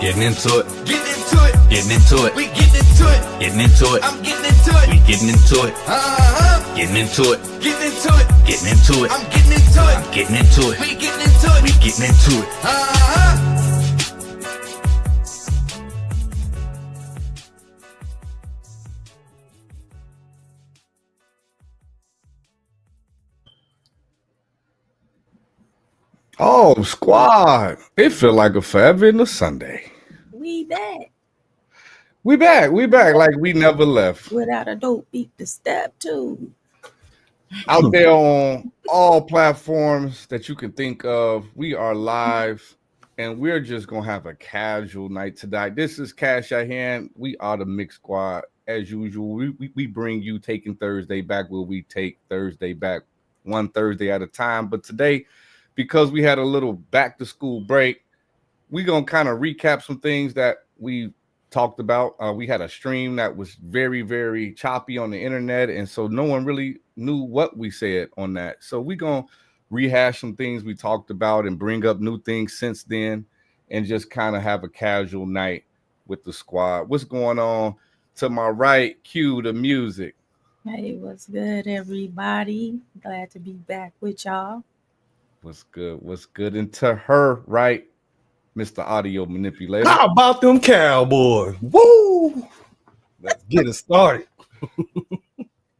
Getting into it. Getting into it. Getting into it. We getting into it. Getting into it. I'm getting into it. We getting into it. Getting into it. Getting into it. Getting into it. I'm getting into it. I'm getting into it. We getting into it. We getting into it. Oh, squad. It feel like a forever in the Sunday. We back. We back. We back like we never left. Without a dope beat to step to. Out there on all platforms that you can think of. We are live and we're just going to have a casual night tonight. This is Cash At Hand. We are the Mix Squad. As usual, we bring you Taking Thursday back where we take Thursday back one Thursday at a time. But today, because we had a little back to school break, we're going to kind of recap some things that we talked about. We had a stream that was very, very choppy on the internet. And so no one really knew what we said on that. So we're going to rehash some things we talked about and bring up new things since then and just kind of have a casual night with the squad. What's going on to my right? Cue the music. Hey, what's good, everybody? Glad to be back with y'all. What's good? What's good? And to her right, Mr. Audio Manipulator. How about them Cowboys? Woo! Let's get it started.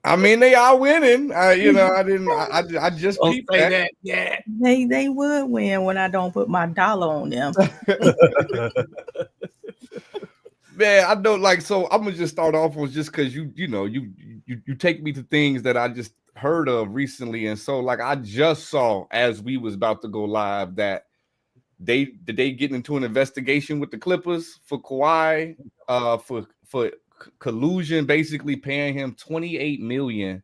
I mean, they are winning. I just peeped that. Yeah. They would win when I don't put my dollar on them. Man, I know. Like, so I'm gonna just start off with just because you take me to things that I just heard of recently, and so like I just saw as we was about to go live that they getting into an investigation with the Clippers for Kawhi, for collusion, basically paying him $28 million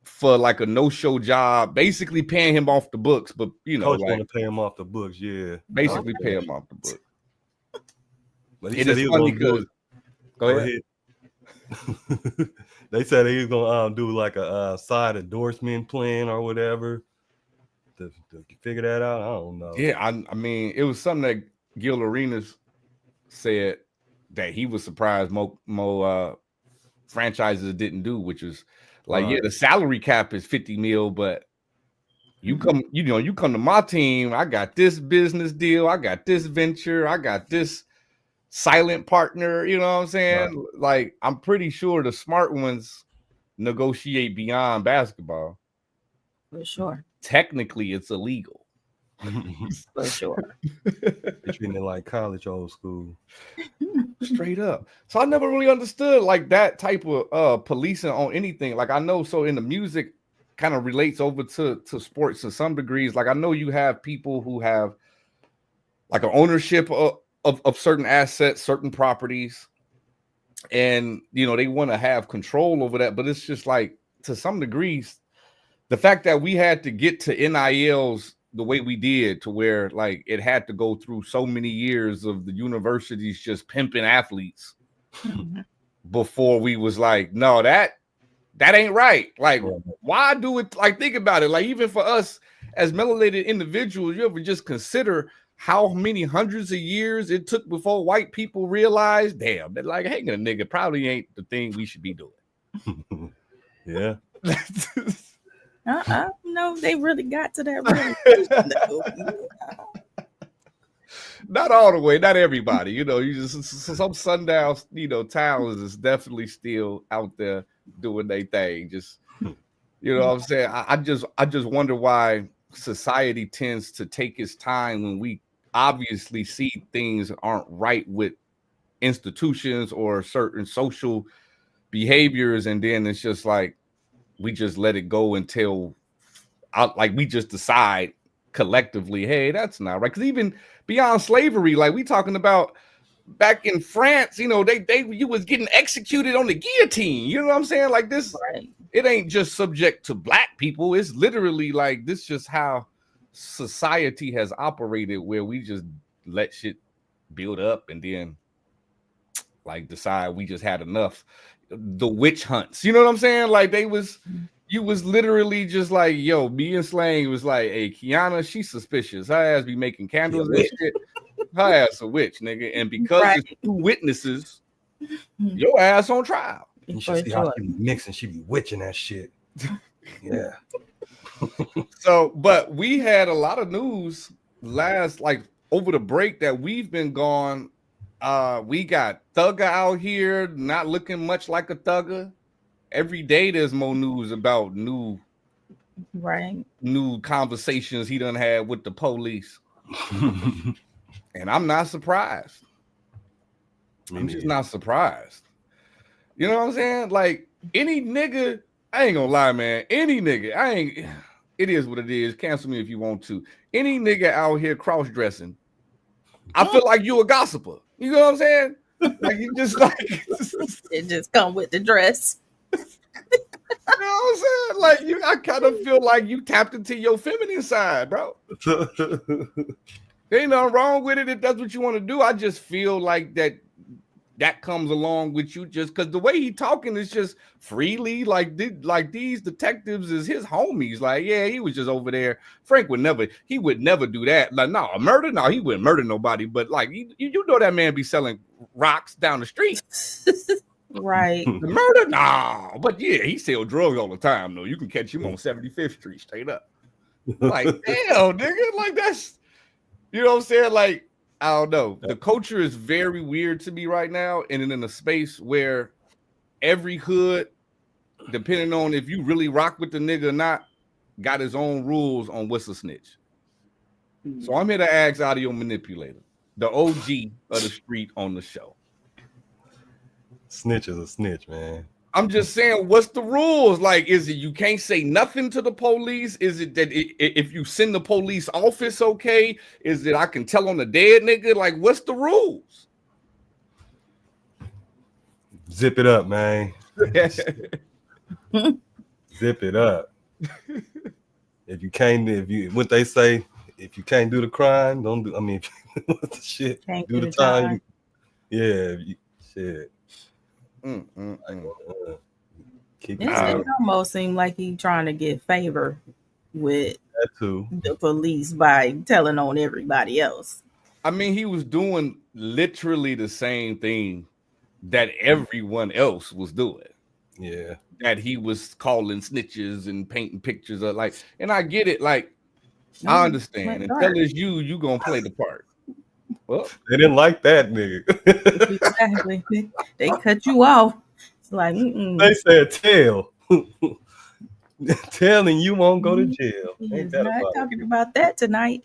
for like a no-show job, basically paying him off the books. But Coach want to pay him off the books, yeah. Basically pay him off the books. But he said he was gonna do it. Go ahead. They said he was gonna do like a side endorsement plan or whatever. To figure that out, I don't know. Yeah, I mean, it was something that Gil Arenas said that he was surprised more franchises didn't do, which was like, yeah, the salary cap is 50 mil, but you come to my team, I got this business deal, I got this venture, I got this silent partner, you know what I'm saying? Right. Like, I'm pretty sure the smart ones negotiate beyond basketball. For sure. Technically, it's illegal. For sure. They're treating it like college old school. Straight up. So I never really understood like that type of policing on anything. Like I know, so in the music kind of relates over to sports to some degrees. Like I know you have people who have like an ownership of certain assets, certain properties, and they want to have control over that. But it's just like to some degrees, the fact that we had to get to NILs the way we did, to where like it had to go through so many years of the universities just pimping athletes before we was like, no, that ain't right. Like, why do it? Like, think about it. Like, even for us as melanated individuals, you ever just consider how many hundreds of years it took before white people realized, damn, that like hanging a nigga probably ain't the thing we should be doing. Yeah. No, they really got to that realization. Not all the way, not everybody. You just some sundown, towns is definitely still out there doing their thing. Just what I'm saying. I just wonder why society tends to take its time when we obviously see things aren't right with institutions or certain social behaviors, and then it's just like we just let it go until we just decide collectively, hey, that's not right. Because even beyond slavery, like we talking about back in France, you was getting executed on the guillotine. You know what I'm saying? Like this, right. It ain't just subject to black people. It's literally like this just how society has operated, where we just let shit build up and then like decide we just had enough. The witch hunts, you know what I'm saying? Like you was literally just like, yo, me and Slang was like, hey, Kiana, she's suspicious. Her ass be making candles and shit. her ass a witch, nigga. And because Right. it's 2 witnesses, your ass on trial. You For should see how sure. she be mixing. She be witching that shit. Yeah. So, but we had a lot of news over the break that we've been gone. We got Thugger out here not looking much like a Thugger. Every day there's more news about new conversations he done had with the police. And I'm not surprised. I'm just not surprised. You know what I'm saying? Like any nigga, I ain't gonna lie, man. Any nigga, it is what it is. Cancel me if you want to. Any nigga out here cross-dressing, I feel like you a gossiper. You know what I'm saying? Like you just like it just come with the dress. You know what I'm saying? Like I kind of feel like you tapped into your feminine side, bro. There ain't nothing wrong with it if that's what you want to do. I just feel like that comes along with you just because the way he talking is just freely like these detectives is his homies. Like, yeah, he was just over there. Frank would never do that. Like, no, murder? No, he wouldn't murder nobody. But like, you know that man be selling rocks down the street. Right. The murder? Nah. But yeah, he sell drugs all the time, though. You can catch him on 75th Street straight up. Like, damn, nigga. Like, that's, you know what I'm saying? Like, I don't know. The culture is very weird to me right now, and in a space where every hood, depending on if you really rock with the nigga or not, got his own rules on what's a snitch. So I'm here to ask Audio Manipulator, the OG of the street on the show. Snitch is a snitch, man. I'm just saying, what's the rules? Like, is it you can't say nothing to the police? Is it that if you send the police off, it's okay? Is it I can tell on the dead nigga? Like, what's the rules? Zip it up, man. Zip it up. What they say, if you can't do the crime, don't do. I mean, what the shit? Can't do the time. Yeah, shit. It almost seemed like he trying to get favor with that too. The police by telling on everybody else. I mean, he was doing literally the same thing that everyone else was doing. Yeah. That he was calling snitches and painting pictures of like, and I get it. Like, I understand. Until it's you gonna play the part. Well, they didn't like that nigga. Exactly. They cut you off. It's like they said tell. Telling you won't go to jail. He's not talking about that tonight.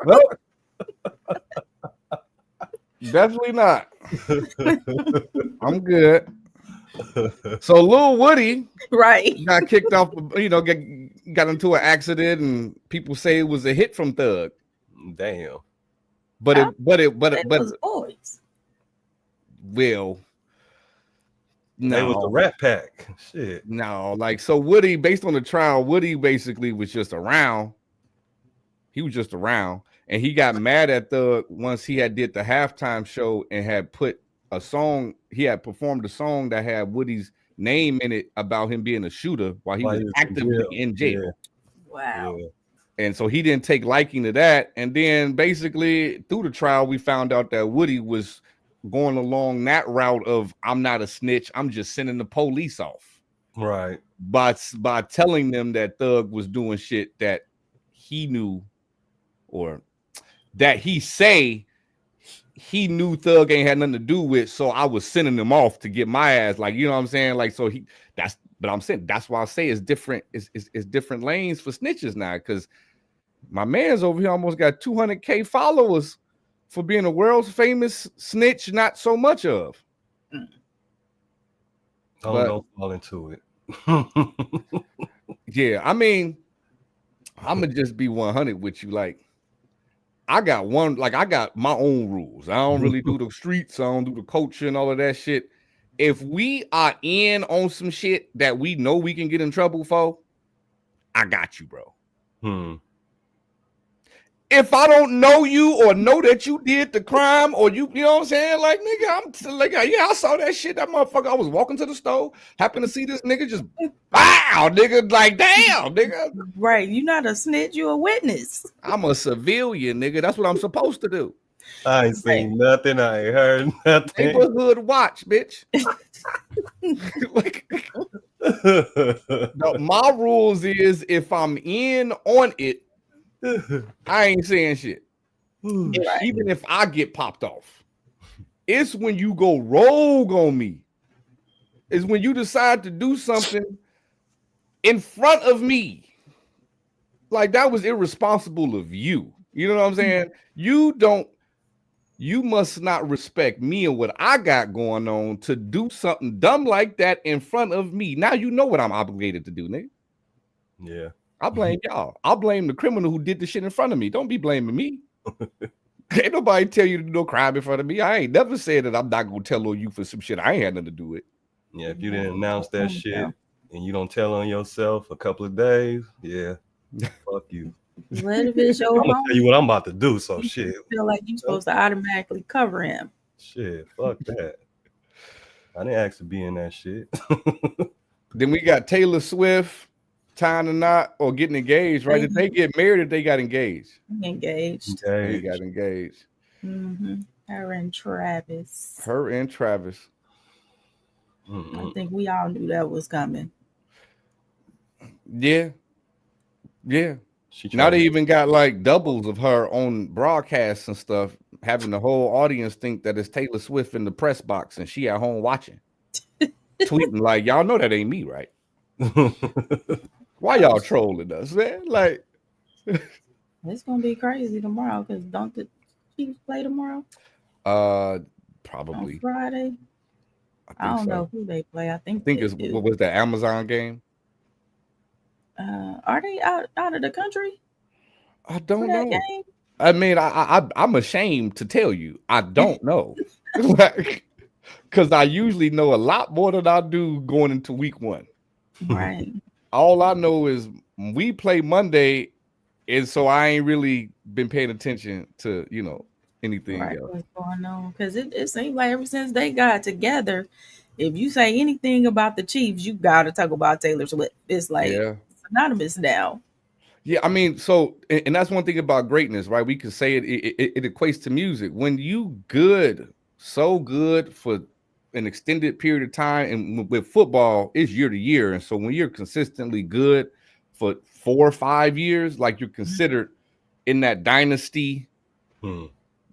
Well, definitely not. I'm good. So Lil Woody, right, got kicked off. You know, got into an accident, and people say it was a hit from Thug. Damn. But it was boys. Well, no, it was the Rat Pack. Shit. No, like so Woody, based on the trial, Woody basically was just around. He was just around, and he got mad at Thug once he had did the halftime show and had put a song. He had performed a song that had Woody's name in it about him being a shooter while he was actively in jail. Yeah. Wow. Yeah. And so he didn't take liking to that. And then basically through the trial, we found out that Woody was going along that route of I'm not a snitch. I'm just sending the police off. Right. By telling them that Thug was doing shit that he knew or that he say he knew Thug ain't had nothing to do with. So I was sending them off to get my ass. Like, you know what I'm saying? Like, so but I'm saying that's why I say it's different. It's different lanes for snitches now. Because my man's over here almost got 200K followers for being a world's famous snitch, not so much of. Don't fall into it. Yeah, I mean, I'm gonna just be 100 with you. Like, I got my own rules. I don't really do the streets. I don't do the culture and all of that shit. If we are in on some shit that we know we can get in trouble for, I got you, bro. if I don't know you or know that you did the crime or you know what I'm saying? Like, nigga, I'm like, yeah, I saw that shit. That motherfucker, I was walking to the store, happened to see this nigga just, wow, nigga, like, damn, nigga. Right. You're not a snitch, you're a witness. I'm a civilian, nigga. That's what I'm supposed to do. I ain't seen nothing. I ain't heard nothing. Neighborhood watch, bitch. Like, no, my rules is if I'm in on it, I ain't saying shit. Right. Even if I get popped off. It's when you go rogue on me. It's when you decide to do something in front of me. Like, that was irresponsible of you. You know what I'm saying? You must not respect me and what I got going on to do something dumb like that in front of me. Now you know what I'm obligated to do, nigga. Yeah. I blame y'all. I blame the criminal who did the shit in front of me. Don't be blaming me. Ain't nobody tell you to do no crime in front of me. I ain't never said that I'm not gonna tell on you for some shit I ain't had nothing to do with. Yeah, if you didn't announce that shit and you don't tell on yourself a couple of days, yeah, fuck you. What if it's your I'm gonna tell you what I'm about to do. So you shit, feel like you're supposed to automatically cover him? shit, fuck that. I didn't ask to be in that shit. Then we got Taylor Swift tying the knot or getting engaged, right? Did they get married or they got engaged? Engaged. They got engaged. Mm-hmm. Her and Travis. Her and Travis. I think we all knew that was coming. Yeah. Yeah. Now they even got like doubles of her on broadcasts and stuff, having the whole audience think that it's Taylor Swift in the press box and she at home watching, tweeting like, y'all know that ain't me, right? Why y'all trolling us, man? Like, it's gonna be crazy tomorrow because don't the Chiefs play tomorrow? Probably on Friday. I don't know who they play. I think it's what was the Amazon game? Are they out of the country? I don't know. Game? I mean, I'm ashamed to tell you, I don't know, because I usually know a lot more than I do going into week one. Right. All I know is we play Monday, and so I ain't really been paying attention to anything else. What's going on? Because it seems like ever since they got together, if you say anything about the Chiefs, you gotta talk about Taylor Swift. It's like synonymous now. Yeah, I mean, so and that's one thing about greatness, right? We could say it equates to music. When you so good for an extended period of time, and with football, it's year to year, and so when you're consistently good for 4 or 5 years, like you're considered in that dynasty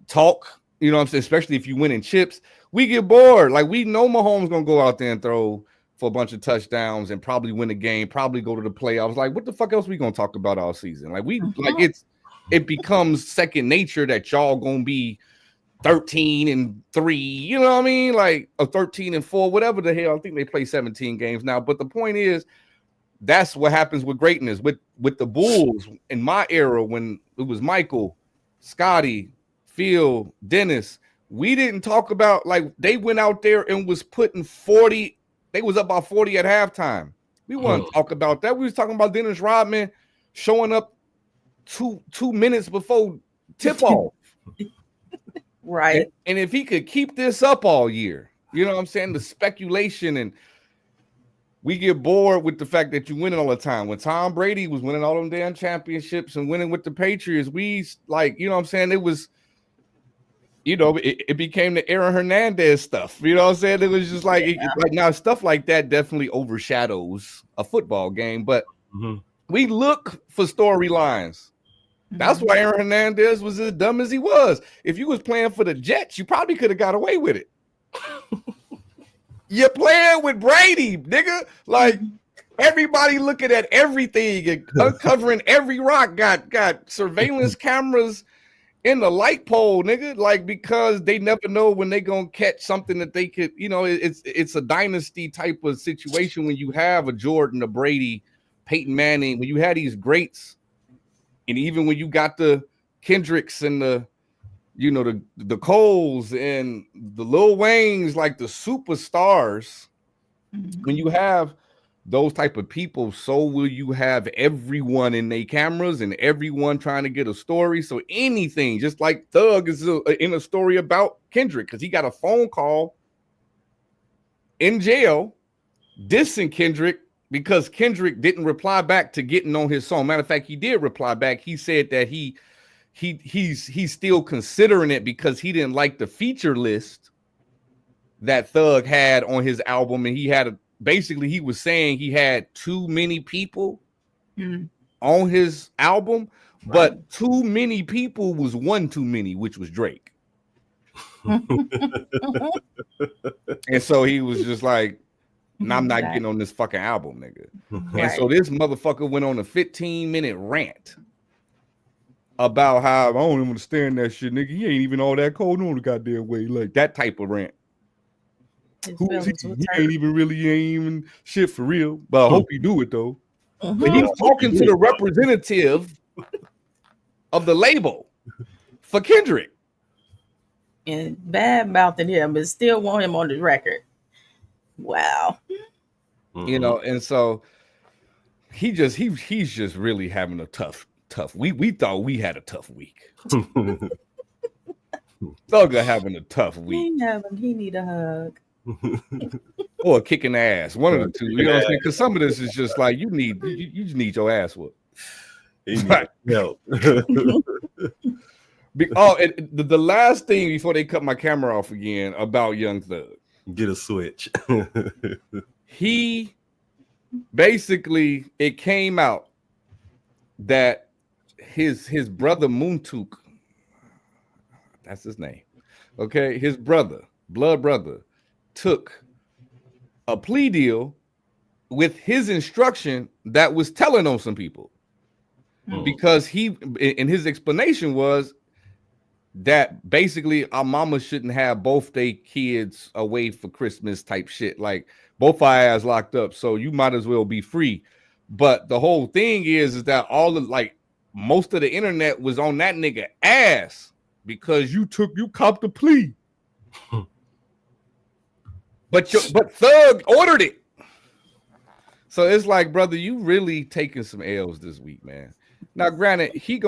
talk, you know what I'm saying? Especially if you win in chips, we get bored. Like, we know Mahomes gonna go out there and throw for a bunch of touchdowns and probably win a game, probably go to the playoffs. Like, what the fuck else we gonna talk about all season? Like, it becomes second nature that y'all gonna be 13-3, you know what I mean? Like a 13-4, whatever the hell. I think they play 17 games now. But the point is, that's what happens with greatness. With the Bulls in my era, when it was Michael, Scotty, Phil, Dennis, we didn't talk about, like, they went out there and was putting 40. They was up by 40 at halftime. We wouldn't talk about that. We was talking about Dennis Rodman showing up two minutes before tip-off. Right. And if he could keep this up all year, you know what I'm saying? The speculation, and we get bored with the fact that you winning all the time. When Tom Brady was winning all them damn championships and winning with the Patriots, we, like, you know what I'm saying? It was, it became the Aaron Hernandez stuff. You know what I'm saying? It was just like, like now stuff like that definitely overshadows a football game. But we look for storylines. That's why Aaron Hernandez was as dumb as he was. If you was playing for the Jets, you probably could have got away with it. You're playing with Brady, nigga. Like, everybody looking at everything and uncovering every rock. Got surveillance cameras in the light pole, nigga. Like, because they never know when they gonna catch something that they could, it's a dynasty type of situation when you have a Jordan, a Brady, Peyton Manning, when you had these greats. And even when you got the Kendricks and the Coles and the Lil Waynes, like the superstars, when you have those type of people, so will you have everyone in their cameras and everyone trying to get a story. So anything, just like Thug is in a story about Kendrick, because he got a phone call in jail dissing Kendrick because Kendrick didn't reply back to getting on his song. Matter of fact, he did reply back. He said that he's still considering it because he didn't like the feature list that Thug had on his album, and basically he was saying he had too many people on his album, but too many people was one too many, which was Drake. And so he was just like, nah, I'm not getting on this fucking album, nigga. And so this motherfucker went on a 15-minute rant about how I don't even understand that shit, nigga. He ain't even all that cold on the goddamn way. Like that type of rant. Who is he? He ain't even shit for real. But I hope he do it though. But he's talking to the representative of the label for Kendrick. And bad mouthing him, but still want him on the record. Wow. You know, and so he's just really having a tough. We thought we had a tough week. Thugger having a tough week. He need a hug. Or kicking the ass. One of the two. You know what I'm saying? Because some of this is just like you just need your ass whooped. Right. Help. The last thing before they cut my camera off again about Young Thug. Get a switch. He basically, it came out that his brother Moontuk, that's his name. Okay, his blood brother, took a plea deal with his instruction that was telling on some people. Because and his explanation was that basically our mama shouldn't have both their kids away for Christmas type shit. Like both our ass locked up, so you might as well be free. But the whole thing is that most of the internet was on that nigga ass because you copped the plea. But Thug ordered it. So it's like, brother, you really taking some L's this week, man. Now, granted, he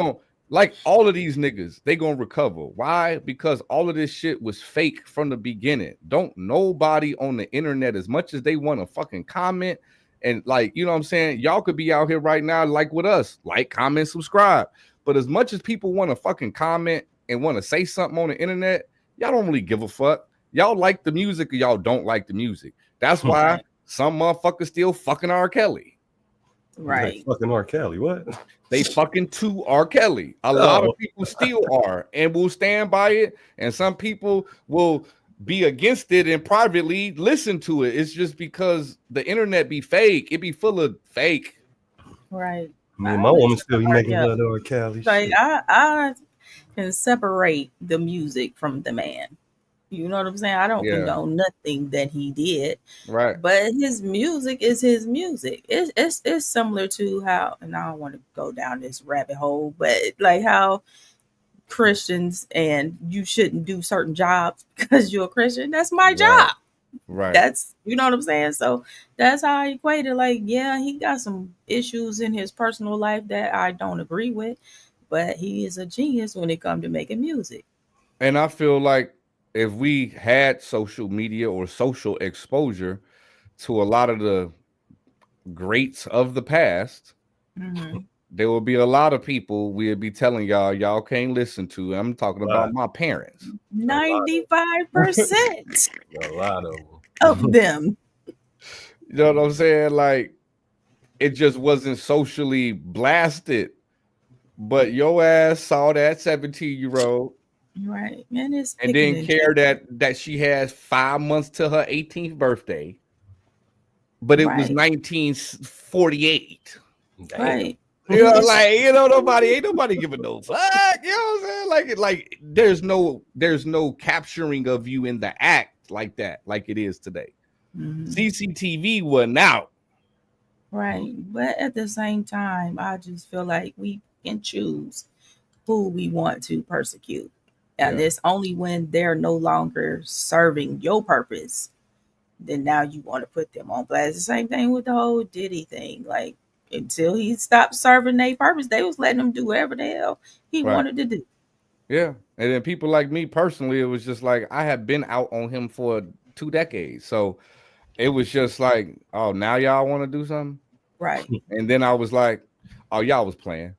like all of these niggas, they gonna recover. Why? Because all of this shit was fake from the beginning. Don't nobody on the internet, as much as they want to fucking comment and like, you know what I'm saying? Y'all could be out here right now like with us, like, comment, subscribe. But as much as people want to fucking comment and want to say something on the internet, y'all don't really give a fuck. Y'all like the music or y'all don't like the music. That's why some motherfuckers still fucking R. Kelly. Right. Like fucking R. Kelly. What? They fucking to R. Kelly. A lot of people still are and will stand by it. And some people will be against it and privately listen to it. It's just because the internet be fake. It be full of fake. Right. I mean, my woman still be making love to R. Kelly. Like I can separate the music from the man. You know what I'm saying? I don't condone nothing that he did. Right. But his music is his music. It's similar to how, and I don't want to go down this rabbit hole, but like how Christians and you shouldn't do certain jobs because you're a Christian. That's my job. Right. That's, you know what I'm saying? So that's how I equate it. Like, yeah, he got some issues in his personal life that I don't agree with, but he is a genius when it comes to making music. And I feel like if we had social media or social exposure to a lot of the greats of the past, there will be a lot of people we'll be telling y'all can't listen to. I'm talking about my parents. 95%. A lot of them. You know what I'm saying? Like, it just wasn't socially blasted. But your ass saw that 17-year-old. Right. And didn't care that she has 5 months to her 18th birthday. But it was 1948. Right. You know, like, ain't nobody giving no fuck. You know what I'm saying? Like there's no capturing of you in the act like that, like it is today. CCTV wasn't out. Right. But at the same time, I just feel like we can choose who we want to persecute. And it's only when they're no longer serving your purpose then now you want to put them on blast. The same thing with the whole Diddy thing. Like until he stopped serving their purpose, they was letting him do whatever the hell he Right. wanted to do. Yeah. And then people like me personally, it was just like I had been out on him for 2 decades. So it was just like, oh, now y'all want to do something? Right. And then I was like, oh, y'all was playing.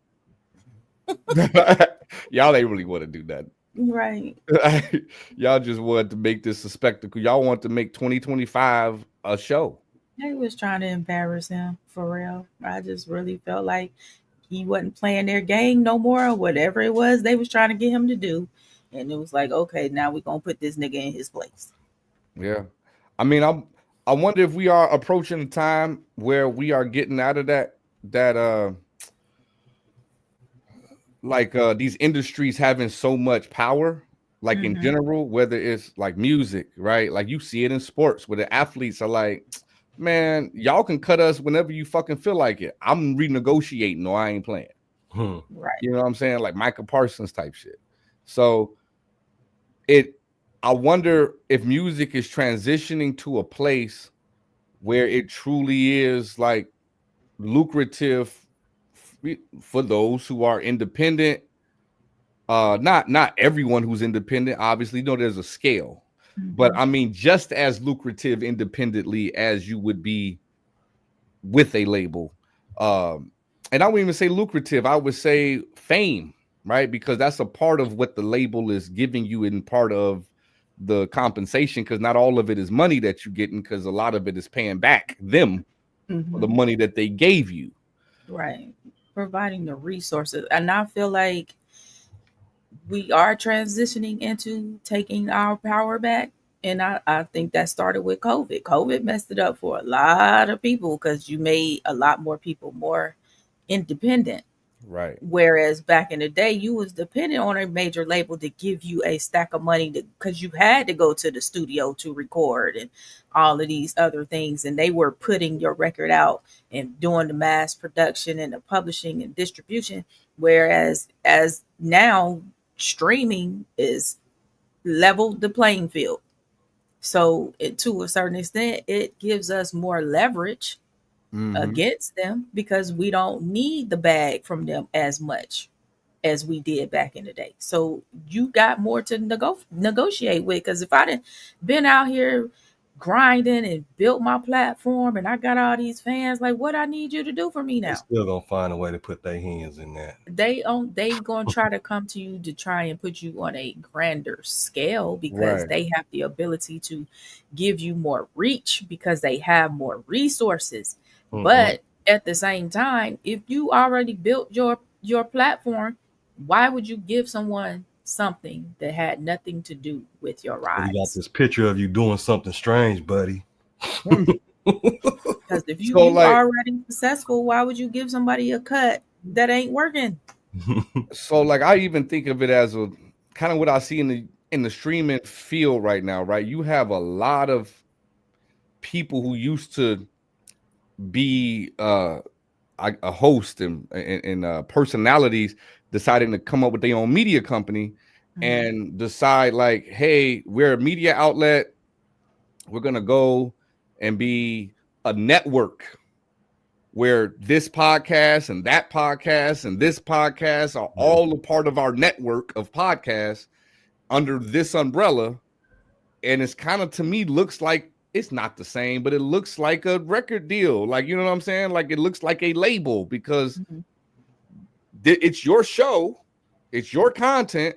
Y'all ain't really want to do that. Right. Y'all just wanted to make this a spectacle. Y'all want to make 2025 a show. They was trying to embarrass him for real. I just really felt like he wasn't playing their game no more, or whatever it was they was trying to get him to do. And it was like, okay, now we're gonna put this nigga in his place. Yeah. I mean, I wonder if we are approaching a time where we are getting out of that these industries having so much power, like in general, whether it's like music, right? Like you see it in sports where the athletes are like, man, y'all can cut us whenever you fucking feel like it. I'm renegotiating or I ain't playing. Right. You know what I'm saying? Like Michael Parsons type shit. So I wonder if music is transitioning to a place where it truly is like lucrative for those who are independent. Not everyone who's independent, obviously, there's a scale. But I mean, just as lucrative independently as you would be with a label. And I wouldn't even say lucrative, I would say fame, right? Because that's a part of what the label is giving you in part of the compensation, because not all of it is money that you're getting, because a lot of it is paying back them for the money that they gave you. Right. Providing the resources. And I feel like we are transitioning into taking our power back. And I think that started with COVID. COVID messed it up for a lot of people because you made a lot more people more independent. Right. Whereas back in the day, you was dependent on a major label to give you a stack of money because you had to go to the studio to record and all of these other things. And they were putting your record out and doing the mass production and the publishing and distribution. Whereas as now streaming is leveled the playing field. So to a certain extent, it gives us more leverage against them because we don't need the bag from them as much as we did back in the day. So you got more to negotiate with. Because if I didn't been out here grinding and built my platform and I got all these fans, like what I need you to do for me now? They're still gonna find a way to put their hands in that. They gonna try to come to you to try and put you on a grander scale because they have the ability to give you more reach because they have more resources. But at the same time, if you already built your platform, why would you give someone something that had nothing to do with your rise? You got this picture of you doing something strange, buddy. Because if you already successful, why would you give somebody a cut that ain't working? So like I even think of it as a kind of what I see in the streaming field right now, right? You have a lot of people who used to be a host and personalities deciding to come up with their own media company and decide like, hey, we're a media outlet. We're going to go and be a network where this podcast and that podcast and this podcast are all a part of our network of podcasts under this umbrella. And it's kind of, to me, looks like it's not the same, but it looks like a record deal. Like, you know what I'm saying? Like it looks like a label because it's your show, it's your content.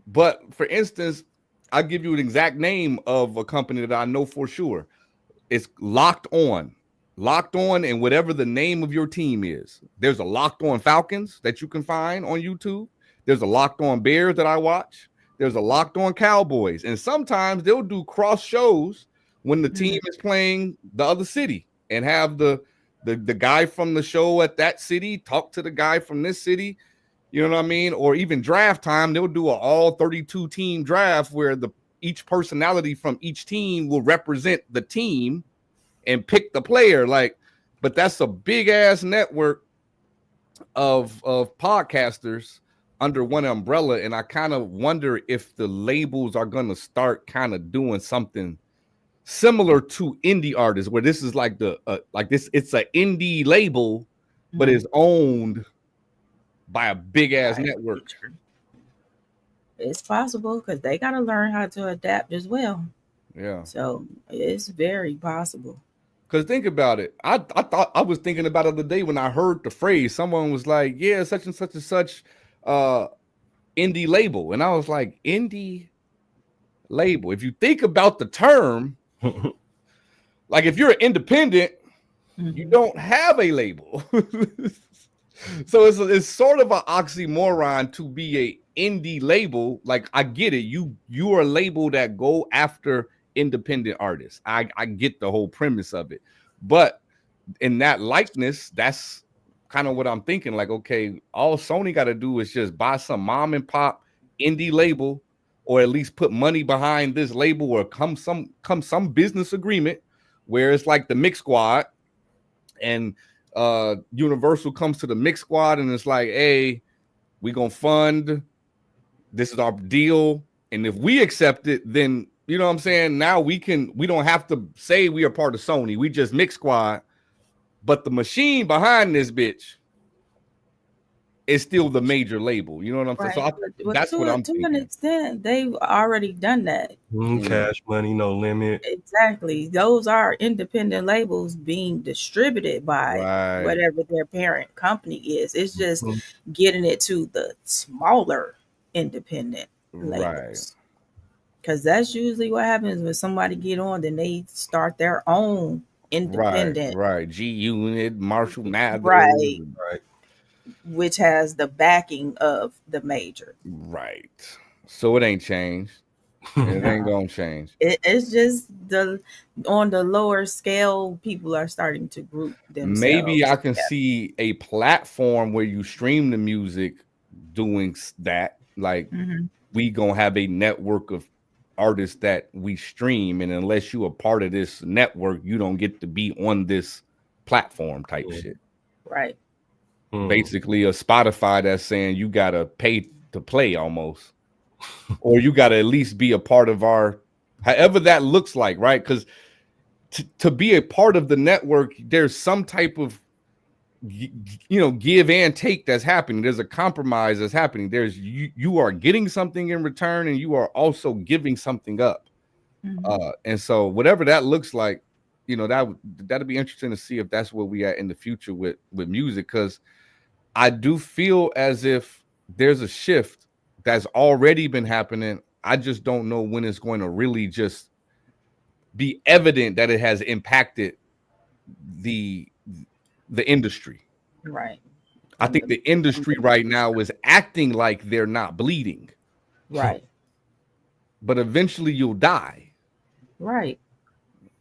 But for instance, I'll give you an exact name of a company that I know for sure. It's Locked On. Locked On, and whatever the name of your team is. There's a Locked On Falcons that you can find on YouTube. There's a Locked On Bears that I watch. There's a Locked On Cowboys. And sometimes they'll do cross shows when the team is playing the other city and have the guy from the show at that city talk to the guy from this city. You know what I mean? Or even draft time, they'll do an all 32 team draft where each personality from each team will represent the team and pick the player. Like, but that's a big ass network of podcasters under one umbrella. And I kind of wonder if the labels are going to start kind of doing something similar to indie artists, where this is like it's an indie label, but Mhm. it's owned by a big ass Right. network. It's possible because they got to learn how to adapt as well. Yeah. So it's very possible. Because think about it. I thought I was thinking about it the other day when I heard the phrase. Someone was like, "Yeah, such and such and such indie label," and I was like, "Indie label." If you think about the term, like if you're an independent, you Mhm. don't have a label. So it's sort of an oxymoron to be a indie label. Like I get it. You are a label that go after independent artists. I get the whole premise of it. But in that likeness, that's kind of what I'm thinking. Like, okay, all Sony got to do is just buy some mom and pop indie label, or at least put money behind this label, or come some business agreement where it's like the Mix Squad, and Universal comes to the Mix Squad and it's like, hey, we gonna fund. This is our deal, and if we accept it, then you know what I'm saying. Now we don't have to say we are part of Sony. We just Mix Squad. But the machine behind this bitch is still the major label. You know what I'm saying? Right. So But that's what I'm to an thinking. extent, they've already done that. Cash money, no limit. Exactly. Those are independent labels being distributed by Right, whatever their parent company is. It's just Mhm. getting it to the smaller independent right, labels. Because that's usually what happens when somebody get on, then they start their own independent, right. G Unit, Marshall Mathers, right, Right. which has the backing of the major. right. So it ain't changed. It ain't No. gonna change. It's just the on the lower scale, people are starting to group Maybe themselves I can together. see a platform where you stream the music doing that. Like Mhm. we gonna have a network of artists that we stream, and unless you are part of this network, you don't get to be on this platform type shit. Right. Mhm. Basically, a Spotify that's saying you gotta pay to play almost, or you gotta at least be a part of our, however that looks like, right? Because to be a part of the network, there's some type of give and take that's happening. There's a compromise that's happening. There's you are getting something in return, and you are also giving something up. Mhm. And so whatever that looks like, that'd be interesting to see if that's where we at in the future with music, because I do feel as if there's a shift that's already been happening. I just don't know when it's going to really just be evident that it has impacted the the industry. Right. I From think the the industry right major now stuff. is acting like they're not bleeding, Right. but eventually you'll die. Right.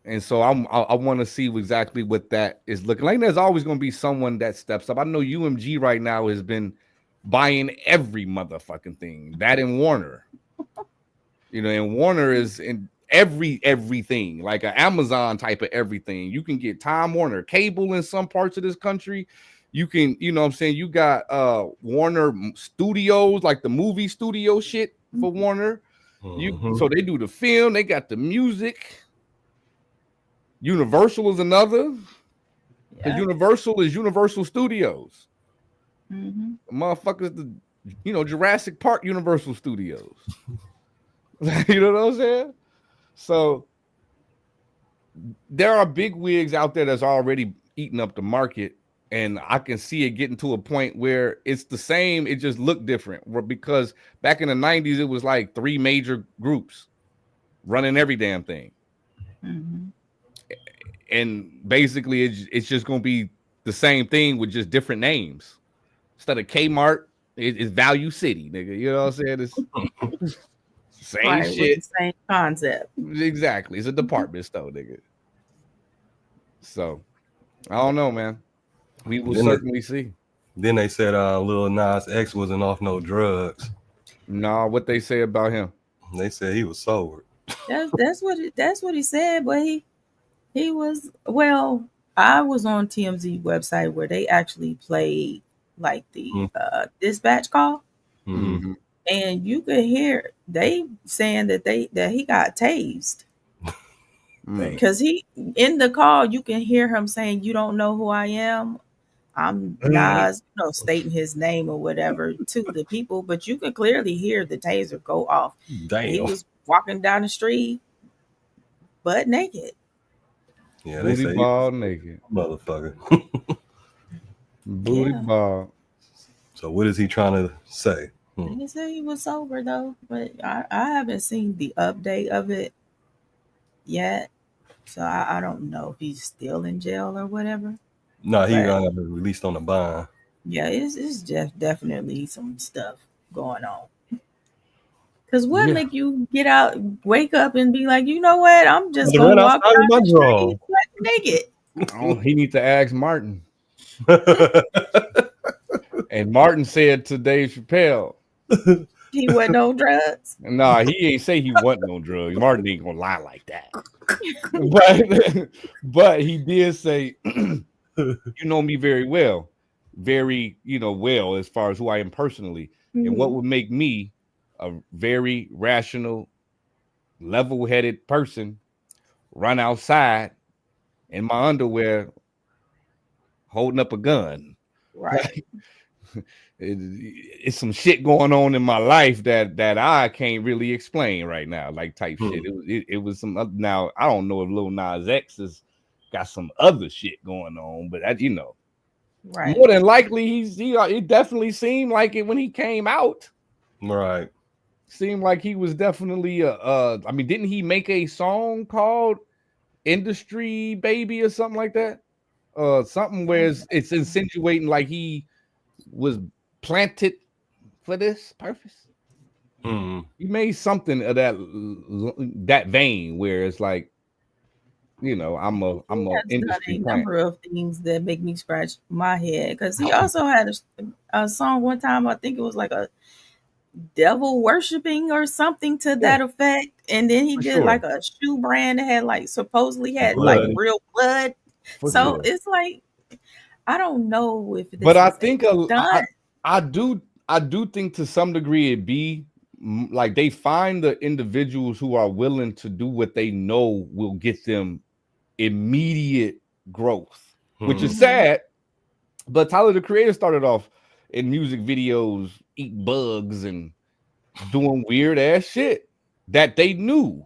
And so I want to see exactly what that is looking like. There's always going to be someone that steps up. I know UMG right now has been buying every motherfucking thing. That in Warner, and Warner is in everything, like an Amazon type of everything. You can get Time Warner cable in some parts of this country. You can, what I'm saying, you got Warner Studios, like the movie studio shit for Warner. Mhm. So they do the film, they got the music. Universal is another, because Yeah. Universal is Universal Studios. Hmm. Motherfuckers, Jurassic Park Universal Studios. You know what I'm saying? So there are big wigs out there that's already eating up the market, and I can see it getting to a point where it's the same, it just looked different. Because back in the 90s, it was like three major groups running every damn thing. Hmm. And basically it's just gonna be the same thing with just different names. Instead of Kmart, it's Value City, nigga. You know what I'm saying? It's same Right. With shit. the same concept. Exactly. It's a department store, nigga. So I don't know, man. We will Then they, certainly see. then they said Lil Nas X wasn't off no drugs. Nah, what they say about him. They said he was sober. That's what he said. But he was, well. I was on TMZ website where they actually played like the dispatch call, Mm-hmm. Mm-hmm. and you could hear they saying that he got tased. Because he in the call, you can hear him saying, "You don't know who I am. I'm Nas," stating his name or whatever to the people, but you can clearly hear the taser go off. And he Damn. was walking down the street butt naked. Yeah, they Booty say ball naked. motherfucker. Booty Yeah. ball. So what is he trying to say? He said he was sober though, but I haven't seen the update of it yet. So I don't know if he's still in jail or whatever. No, he But released on a bond. yeah, it's just definitely some stuff going on. Cause what Yeah. make you get out, wake up, and be like, you know what? I'm just To gonna run walk outside down with my the street butt naked. Oh, he need to ask Martin. draw. And Martin said to Dave Chappelle, He wasn't on drugs. "Nah, he ain't say he wasn't on drugs. Martin ain't gonna lie like that." But he did say, "You know me very well, very well as far as who I am personally, and what would make me a very rational, level-headed person run outside in my underwear holding up a gun." Right. It's some shit going on in my life that I can't really explain right now, like type shit. It was some now I don't know if Lil Nas X has got some other shit going on, but Right. more than likely it definitely seemed like it when he came out. Right. Seemed like he was definitely I mean, didn't he make a song called Industry Baby or something like that? Something where it's insinuating like he was planted for this purpose. He made something of that vein where it's like, I'm a Has industry done a plant. number of things that make me scratch my head because he also had a song one time. I think it was like a devil worshiping or something to that effect, and then he For did sure. like a shoe brand that had like supposedly had Blood. like real blood. For So sure. it's like I don't know if this But I is think done. I do think to some degree it be like they find the individuals who are willing to do what they know will get them immediate growth, which is sad. But Tyler the Creator started off in music videos eating bugs and doing weird ass shit that they knew.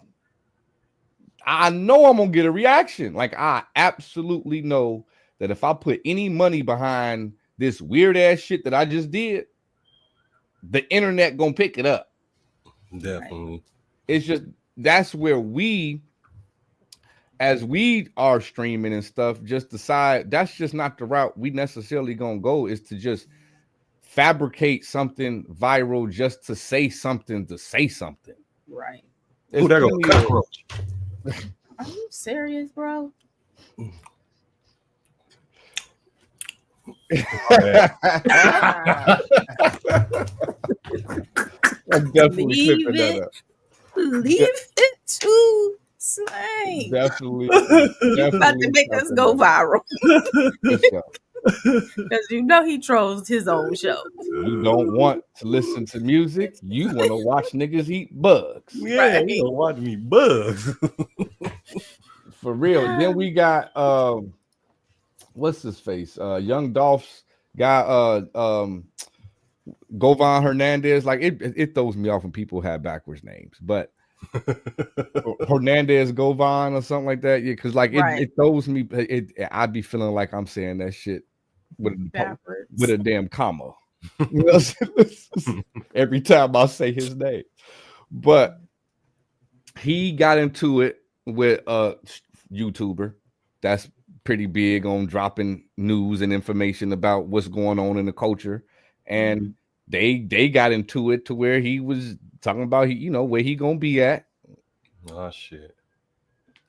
I know I'm gonna get a reaction. Like I absolutely know that if I put any money behind this weird ass shit that I just did, the internet gonna pick it up. Definitely. It's just that's where as we are streaming and stuff, just decide that's just not the route we necessarily gonna go, is to just fabricate something viral just to say something Right. Who that go cockroach? Are you serious, bro? I'm definitely Leave clipping that it. up. Leave it to Slang. Definitely About to make us go viral. Because you know he trolls his own show. You don't want to listen to music. You want to watch niggas eat bugs. Yeah, you don't watch me bugs. For real. Then we got what's his face? Young Dolph's guy, Govan Hernandez. Like it throws me off when people have backwards names, but Hernandez Govan or something like that. Yeah, because like it throws me. I'd be feeling like I'm saying that shit with a damn comma. You know, every time I say his name. But he got into it with a YouTuber that's pretty big on dropping news and information about what's going on in the culture, and they got into it to where he was talking about where he gonna be at. Oh shit!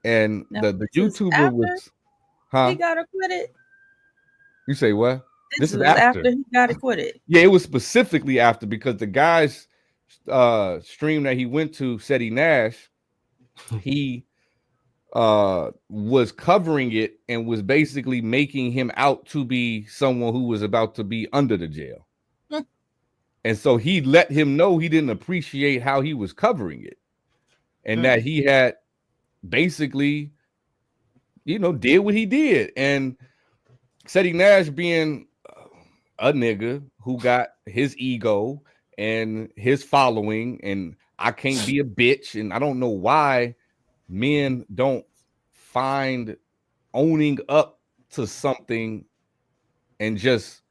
And now, the YouTuber was, he got acquitted. You say what? This is after he got acquitted. Yeah, it was specifically after, because the guy's stream that he went to, Seti Nash, he was covering it and was basically making him out to be someone who was about to be under the jail. And so he let him know he didn't appreciate how he was covering it, and that he had basically did what he did. And Seti Nash being a nigga who got his ego and his following, and I can't be a bitch. And I don't know why men don't find owning up to something and just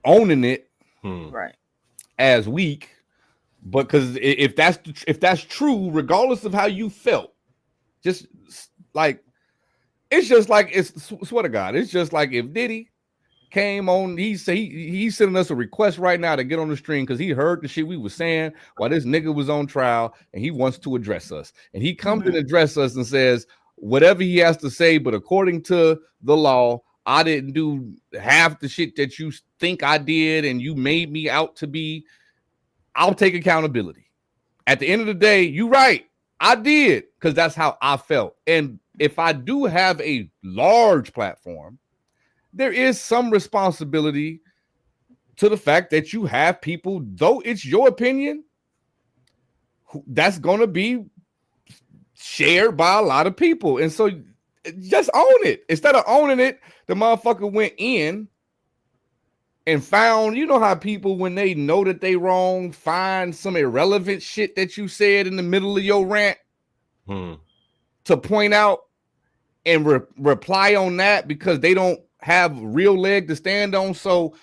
owning it Right. as weak. But because if that's true, regardless of how you felt, just like it's just like it's swear to God, it's just like if Diddy came on, he's sending us a request right now to get on the stream because he heard the shit we was saying while this nigga was on trial and he wants to address us. And he comes and address us and says whatever he has to say, but according to the law, I didn't do half the shit that you think I did and you made me out to be. I'll take accountability. At the end of the day, you're right. I did because that's how I felt. And if I do have a large platform, there is some responsibility to the fact that you have people, though it's your opinion, that's going to be shared by a lot of people. And so just own it. Instead of owning it, the motherfucker went in and found, you know how people, when they know that they wrong, find some irrelevant shit that you said in the middle of your rant to point out and reply on that because they don't have real leg to stand on. So,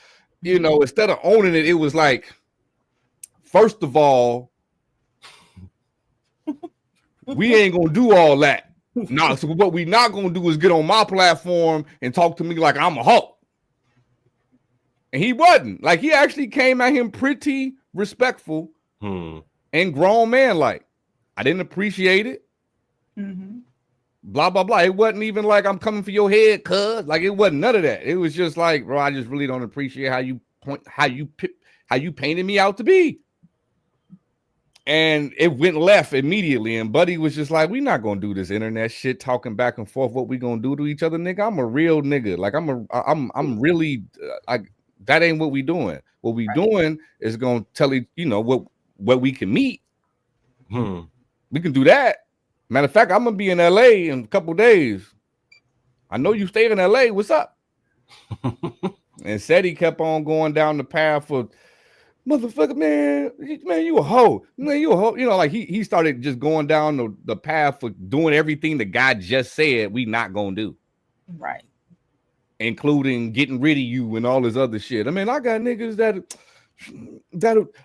instead of owning it, it was like, first of all, we ain't gonna do all that. No, so what we not gonna do is get on my platform and talk to me like I'm a hoe. And he wasn't. Like, he actually came at him pretty respectful and grown man like. I didn't appreciate it. Blah, blah, blah. It wasn't even like I'm coming for your head, cuz. Like, it wasn't none of that. It was just like, bro, I just really don't appreciate how you painted me out to be. And it went left immediately. And Buddy was just like, we're not gonna do this internet shit, talking back and forth what we gonna do to each other, nigga. I'm a real nigga. Like, I'm really that ain't what we doing. What we doing is gonna tell you, what we can meet. We can do that. Matter of fact, I'm gonna be in LA in a couple days. I know you stay in LA. What's up? And said he kept on going down the path of motherfucker, man, you a hoe. Man, you a hoe. Like he started just going down the path of doing everything the guy just said we not gonna do. Right. Including getting rid of you and all this other shit. I mean, I got niggas that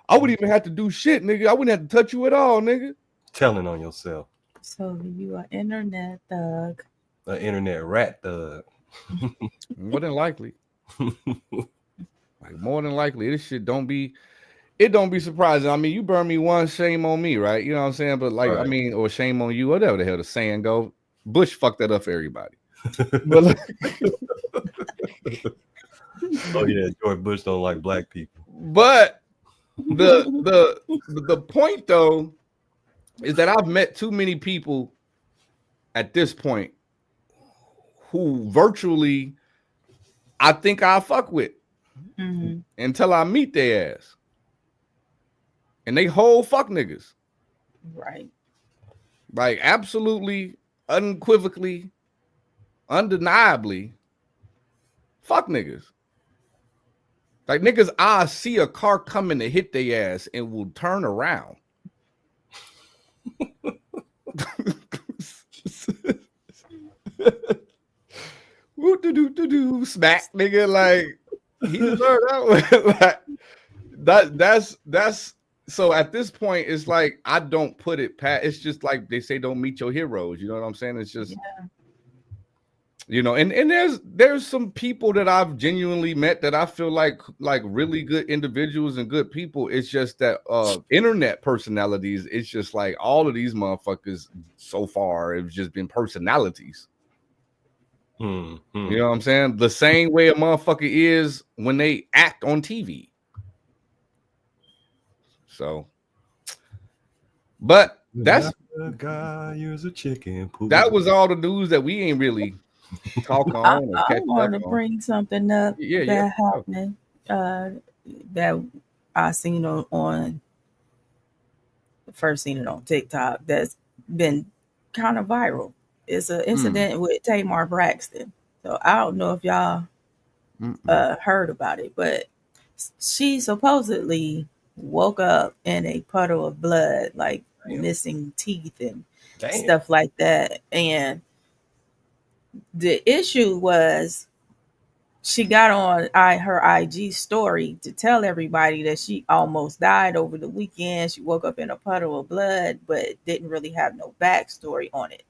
I wouldn't even have to do shit, nigga. I wouldn't have to touch you at all, nigga. Telling on yourself. So you are internet thug. An internet rat thug. More than likely. Like, more than likely. This shit don't be surprising. I mean, you burn me once, shame on me, right? You know what I'm saying? But like, right. I mean, or shame on you, whatever the hell the saying go. Bush fucked that up for everybody. But oh yeah, George Bush don't like black people. But the point though is that I've met too many people at this point who virtually I think I'll fuck with until I meet their ass. And they whole fuck niggas. Right. Like, absolutely, unequivocally, undeniably, fuck niggas. Like, niggas, I see a car coming to hit their ass and will turn around. Smack, nigga. Like, he deserved that one. That's so at this point, it's like I don't put it past. It's just like they say, don't meet your heroes. You know what I'm saying? It's just and there's some people that I've genuinely met that I feel like really good individuals and good people. It's just that internet personalities, it's just like all of these motherfuckers so far have just been personalities. You know what I'm saying? The same way a motherfucker is when they act on TV. So, but that's a guy use a chicken poop. That was all the news that we ain't really talk on. I want to bring something up that happened that I seen on first seen it on TikTok that's been kind of viral. It's an incident with Tamar Braxton. So I don't know if y'all heard about it, but she supposedly woke up in a puddle of blood, like missing teeth and stuff like that. And the issue was she got on her IG story to tell everybody that she almost died over the weekend. She woke up in a puddle of blood, but didn't really have no backstory on it.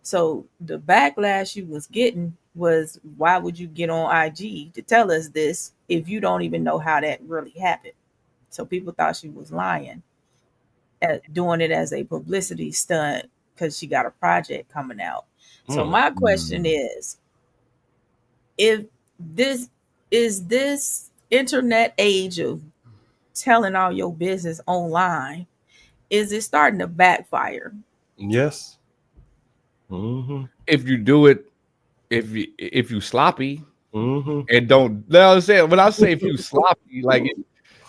So the backlash she was getting was, why would you get on IG to tell us this if you don't even know how that really happened? So people thought she was lying, at doing it as a publicity stunt because she got a project coming out. So my question is, if this internet age of telling all your business online, is it starting to backfire? Yes. Mm-hmm. If you do it, if you sloppy Mm-hmm. and don't, know I'm saying, when I say if you sloppy, like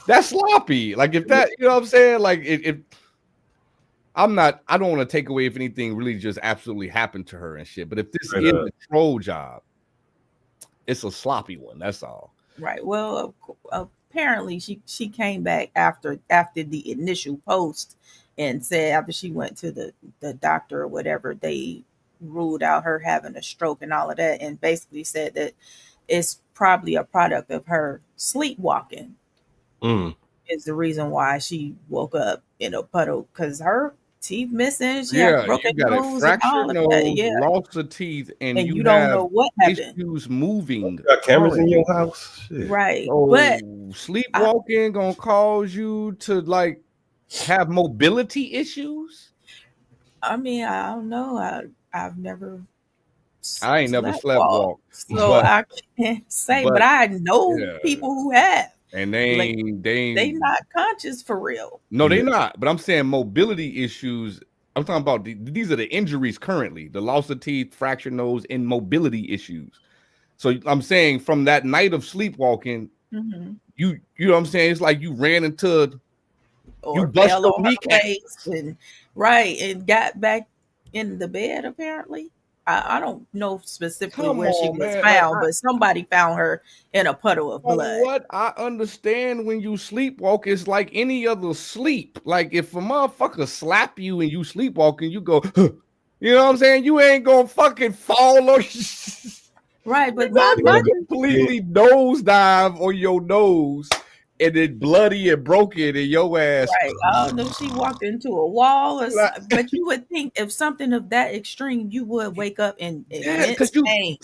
that's sloppy. Like if that, you know what I'm saying? Like if I don't want to take away if anything really just absolutely happened to her and shit. But if this is a troll job, it's a sloppy one. That's all. Right. Well, apparently she came back after the initial post and said, after she went to the doctor or whatever, they ruled out her having a stroke and all of that, and basically said that it's probably a product of her sleepwalking. Is the reason why she woke up in a puddle, because her teeth missing, she had broken you got nose a fractured and all of nose, that. Yeah, loss of teeth, and you don't have know what happened. issues moving. You got cameras in your house, shit. Right? So But sleepwalking gonna cause you to like have mobility issues. I mean, I don't know. I've never. I ain't never slept walk, so I can't say. But I know people who have, and they they not conscious for real. No, they not. But I'm saying mobility issues. I'm talking about these are the injuries currently: the loss of teeth, fractured nose, and mobility issues. So I'm saying from that night of sleepwalking, you know what I'm saying? It's like you ran into, or you bust fell your on kneecap, her face and got back in the bed. Apparently, I don't know specifically where she was found, but somebody found her in a puddle of blood. What I understand, when you sleepwalk, it's like any other sleep. Like if a motherfucker slap you and you sleepwalking, you go, huh. You know what I'm saying? You ain't gonna fucking fall or right. But my completely nosedive on your nose and it bloody and broken in your ass. Right. I don't know if she walked into a wall or something, but you would think if something of that extreme, you would wake up in immense pain.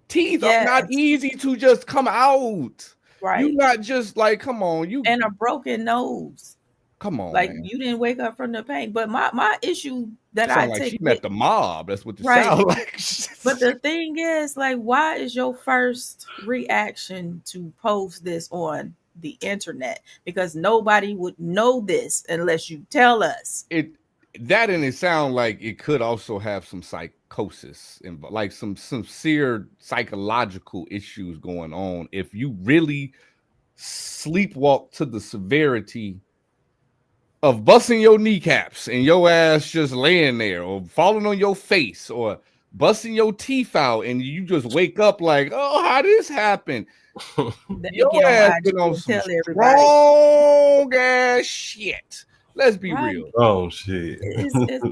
Teeth are not easy to just come out. Right. You not just like, come on, you and a broken nose. Come on, like man. You didn't wake up from the pain. But my issue that I like take she met the mob. That's what it sounds like. But the thing is, like, why is your first reaction to post this on the internet? Because nobody would know this unless you tell us. That and it sound like it could also have some psychosis and like some sincere psychological issues going on. If you really sleepwalk to the severity of busting your kneecaps and your ass just laying there, or falling on your face, or busting your teeth out, and you just wake up like, oh, how this happened? Your ass been on some strong ass shit. Let's be real. Oh shit!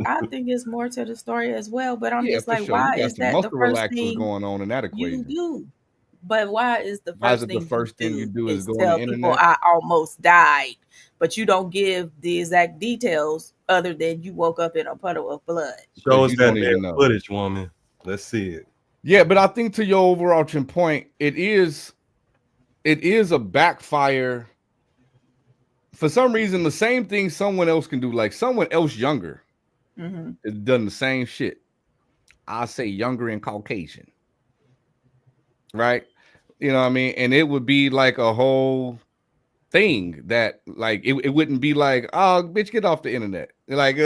I think it's more to the story as well. But I'm just like, sure. why is that the first thing going on in that equation? You do? But why is the first thing you do is go tell on the people internet? I almost died, but you don't give the exact details other than you woke up in a puddle of blood. Show us that damn footage, woman. Let's see it. Yeah, but I think to your overarching point, it is a backfire. For some reason, the same thing someone else can do, like someone else younger, has done the same shit. I say younger and Caucasian, right? You know what I mean? And it would be like a whole thing that, like, it wouldn't be like, oh, bitch, get off the internet. Like,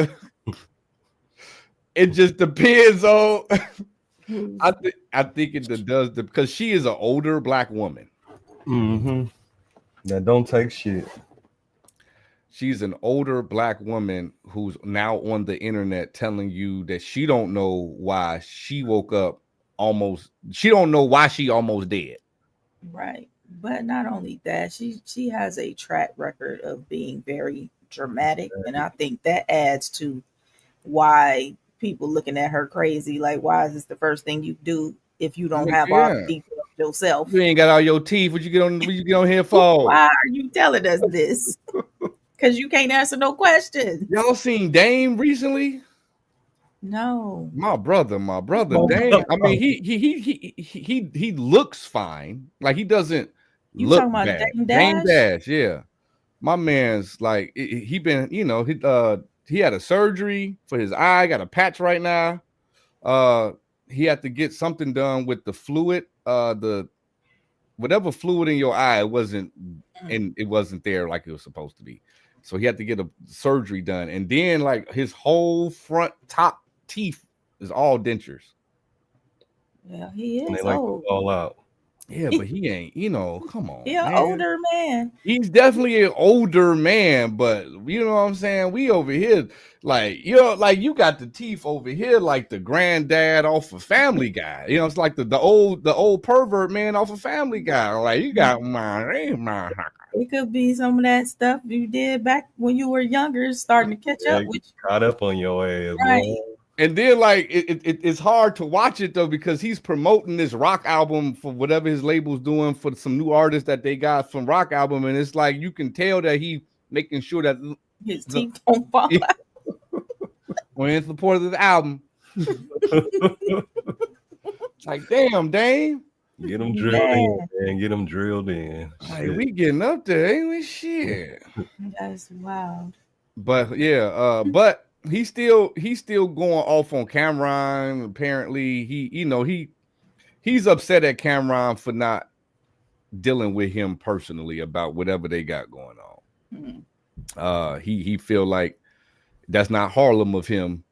it just depends on. I think it does because she is an older black woman. That don't take shit. She's an older black woman who's now on the internet telling you that she don't know why she woke up she don't know why she almost dead. Right. But not only that, she has a track record of being very dramatic, and I think that adds to why people looking at her crazy. Like, why is this the first thing you do if you don't have all the Yeah. details yourself? You ain't got all your teeth. What you get on here for? Why are you telling us this? Because you can't answer no questions. Y'all seen Dame recently? No. My brother, Oh, Dame. I mean, he looks fine. Like he doesn't You look talking about bad. Dame Dame Dash? Dash, yeah. My man's like he been, he had a surgery for his eye, got a patch right now. He had to get something done with the fluid, the whatever fluid in your eye, it wasn't there like it was supposed to be. So he had to get a surgery done, and then like his whole front top teeth is all dentures. Yeah, he And is they like to old. fall out. Yeah, but he ain't, come on. He an Man. older man. He's definitely an older man, but you know what I'm saying? We over here, like, like you got the teeth over here, like the granddad off of Family Guy. It's like the old pervert man off of Family Guy. Like you got It could be some of that stuff you did back when you were younger, starting to catch up with you. Caught up on your ass, Right. boy. And then like it's hard to watch it though, because he's promoting this rock album for whatever his label's doing for some new artists that they got from rock album, and it's like you can tell that he making sure that His teeth don't fall out. we're in support of the album. Like, damn, Dame. Get them drilled in, man. Get them drilled in. Like, we getting up there, ain't we? Shit. That's wild. But yeah, but he's still going off on Cameron. Apparently, he's upset at Cameron for not dealing with him personally about whatever they got going on. He feel like that's not Harlem of him.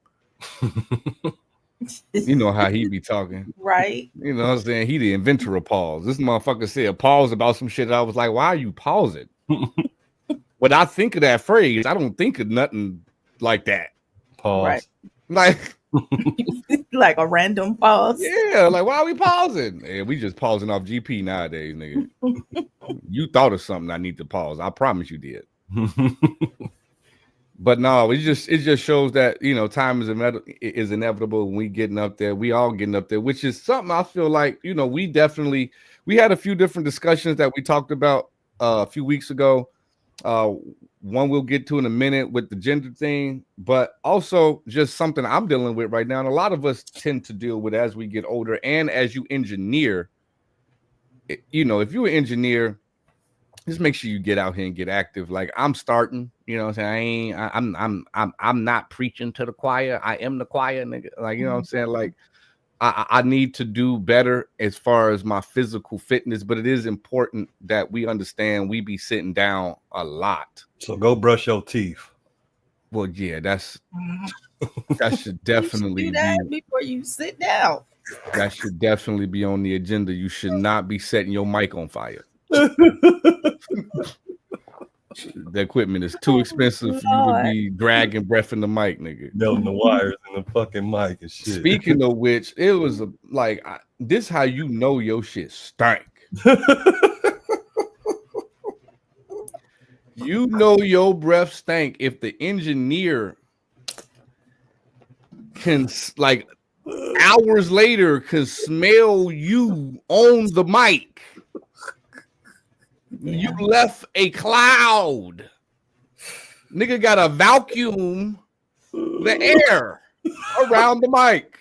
You know how he be talking. Right. You know what I'm saying? He the inventor of pause. This motherfucker said pause about some shit. I was like, why are you pausing? When I think of that phrase, I don't think of nothing like that. Pause. Right. Like, like a random pause. yeah, like why are we pausing? Yeah, we just pausing off GP nowadays, nigga. You thought of something I need to pause. I promise you did. But no, it just shows that time is inevitable when we getting up there. We all getting up there, which is something I feel like we had a few different discussions that we talked about a few weeks ago. One we'll get to in a minute with the gender thing, but also just something I'm dealing with right now, and a lot of us tend to deal with as we get older and as you engineer. If you're an engineer, just make sure you get out here and get active. Like I'm starting, what I'm saying? I'm not preaching to the choir. I am the choir, nigga. Like, what I'm saying? Like I need to do better as far as my physical fitness, but it is important that we understand we be sitting down a lot. So go brush your teeth. Well, yeah, that should definitely do that before you sit down. That should definitely be on the agenda. You should not be setting your mic on fire. The equipment is too expensive for you to be dragging breath in the mic, nigga. Melting the wires in the fucking mic and shit. Speaking of which, it was this how you know your shit stank. You know your breath stank if the engineer can hours later can smell you on the mic. Yeah. You left a cloud. Nigga got a vacuum the air around the mic.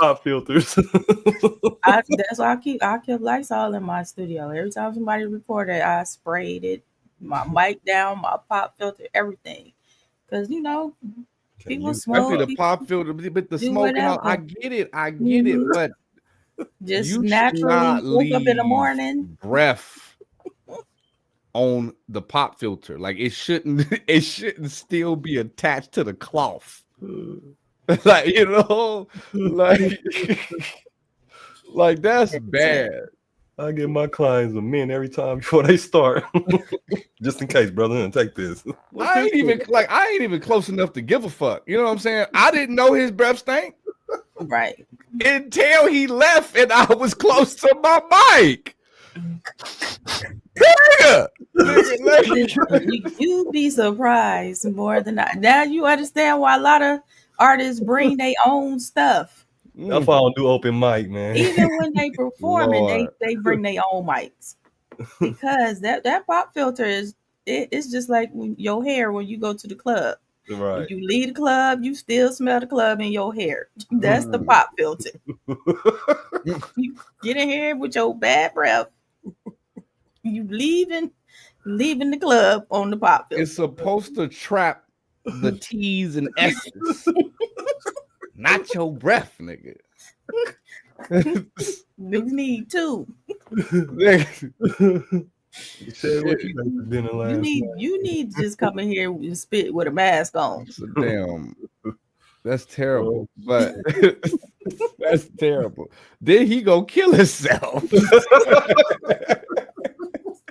Top filters. That's why I kept Lysol in my studio. Every time somebody recorded, I sprayed it, my mic down, my pop filter, everything. Because people smoke. I feel the pop filter, but the smoking out. I get it, but just you naturally wake up in the morning. Breath on the pop filter, like it shouldn't still be attached to the cloth. Like like that's bad. I give my clients a mint every time before they start, just in case, brother. Take this. I ain't even close enough to give a fuck. You know what I'm saying? I didn't know his breath stank Right. until he left and I was close to my mic. You be surprised more than I. Now you understand why a lot of artists bring their own stuff. That's why I don't do open mic, man. Even when they performing, Lord. they bring their own mics because that pop filter it's just like your hair when you go to the club. When Right. you leave the club, you still smell the club in your hair. That's the pop filter. You get in here with your bad breath. You leaving the club on the pop filter. It's supposed to trap the T's and S's, not your breath, nigga. You need two. You said what you ate for dinner last night. You need to just come in here and spit with a mask on. So damn, that's terrible. But that's terrible. Then he go kill himself.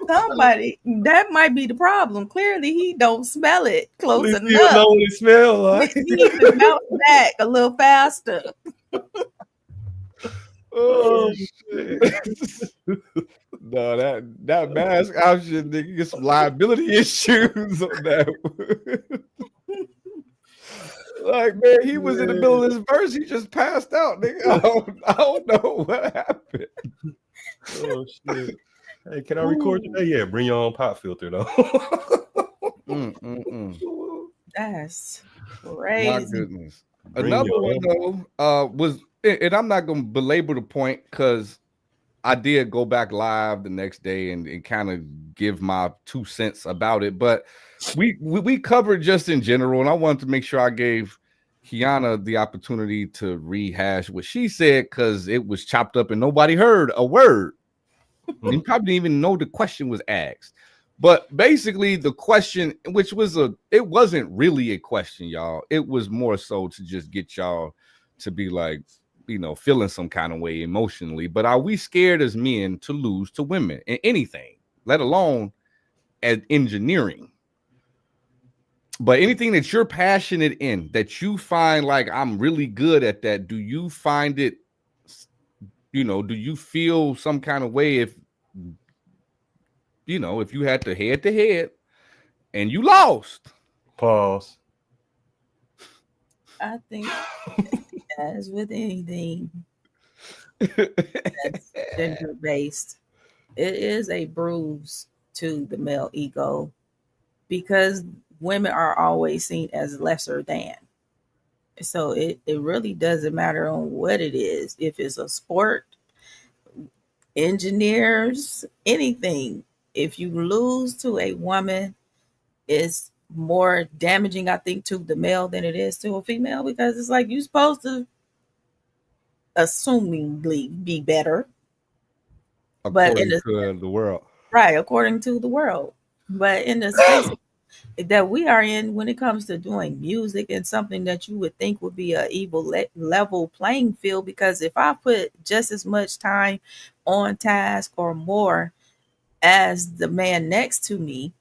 Somebody that might be the problem. Clearly, he don't smell it close You enough. know what it smells like. He needs to bounce back a little faster. Oh shit. No, that mask option, nigga, get some liability issues on that. Like, man, he was in the middle of this verse, he just passed out, nigga. I don't know what happened. Oh shit. Hey, can I record today? Yeah, bring your own pop filter though. That's My crazy. goodness. Bring Another your one though was, and I'm not gonna belabor the point because I did go back live the next day and kind of give my 2 cents about it, but we covered just in general, and I wanted to make sure I gave Kiana the opportunity to rehash what she said because it was chopped up and nobody heard a word. You probably didn't even know the question was asked. But basically, the question, which was it wasn't really a question, y'all. It was more so to just get y'all to be like, you know, feeling some kind of way emotionally. But are we scared as men to lose to women in anything, let alone at engineering? But anything that you're passionate in, that you find like I'm really good at that, do you find it, you know, do you feel some kind of way if, you know, if you had to head and you lost? Pause. I think as with anything that's gender based, it is a bruise to the male ego because women are always seen as lesser than. So it really doesn't matter on what it is. If it's a sport, engineers, anything. If you lose to a woman, it's more damaging, I think, to the male than it is to a female because it's like you're supposed to assumingly be better. But in According to the world. right, according to the world. But in the space that we are in, when it comes to doing music and something that you would think would be a level playing field, because if I put just as much time on task or more as the man next to me,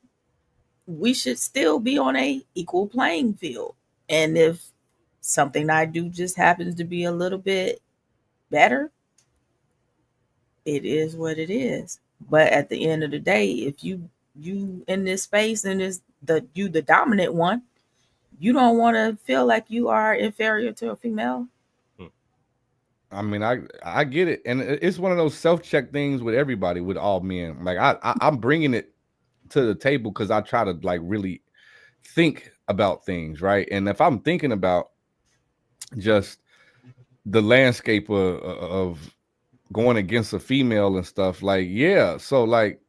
we should still be on a equal playing field. And if something I do just happens to be a little bit better, it is what it is. But at the end of the day, if you in this space and is the dominant one, you don't want to feel like you are inferior to a female. I mean, I get it, and it's one of those self-check things with everybody, with all men. Like I'm bringing it to the table because I try to like really think about things, right? And if I'm thinking about just the landscape of going against a female and stuff, like, yeah, so like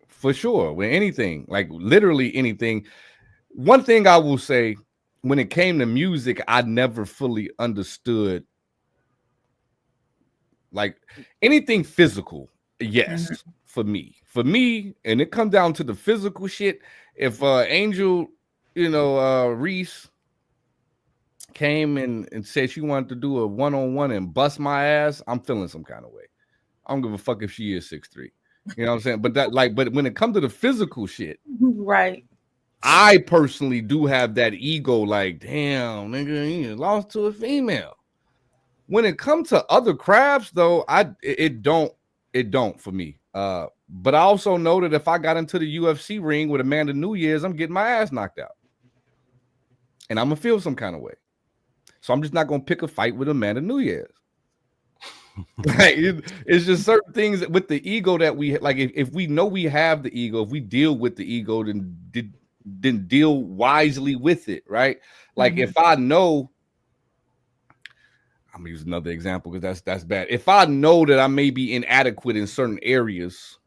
for sure, with anything, like literally anything. One thing I will say, when it came to music, I never fully understood like anything physical. Yes, for me, and it comes down to the physical shit. If Angel, you know, Reese came and said she wanted to do a one-on-one and bust my ass, I'm feeling some kind of way. I don't give a fuck if she is 6'3". You know what I'm saying? But when it comes to the physical shit, Right. I personally do have that ego, like, damn, nigga, you lost to a female. When it comes to other crafts, though, it don't for me. But I also know that if I got into the UFC ring with Amanda Nunes, I'm getting my ass knocked out. And I'm gonna feel some kind of way. So I'm just not gonna pick a fight with Amanda Nunes. Like, it's just certain things with the ego that we like. If we know we have the ego, if we deal with the ego, then deal wisely with it, right? Like if I know, I'm gonna use another example because that's bad. If I know that I may be inadequate in certain areas,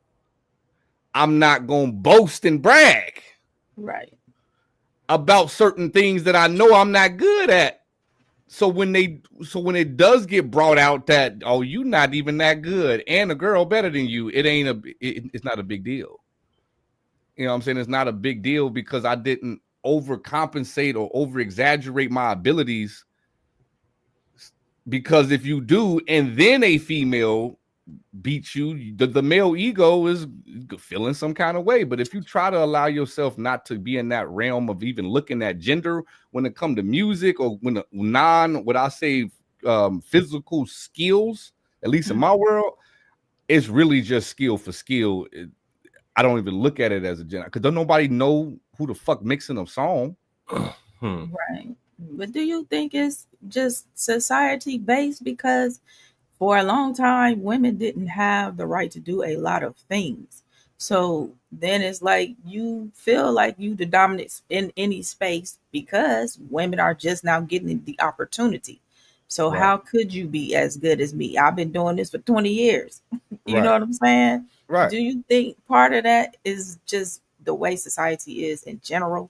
I'm not gonna boast and brag Right. about certain things that I know I'm not good at. So when it does get brought out that, oh, you not even that good and a girl better than you, it's not a big deal. You know what I'm saying? It's not a big deal because I didn't overcompensate or over exaggerate my abilities. Because if you do, and then a female beats you, the male ego is feeling some kind of way. But if you try to allow yourself not to be in that realm of even looking at gender when it comes to music or when what I say physical skills, at least in my world, it's really just skill for skill. I don't even look at it as a gender because don't nobody know who the fuck mixing a song. Right. But do you think it's just society based? Because for a long time, women didn't have the right to do a lot of things. So then it's like you feel like you the dominant in any space because women are just now getting the opportunity. So how could you be as good as me? I've been doing this for 20 years. You know what I'm saying? Right. Do you think part of that is just the way society is in general?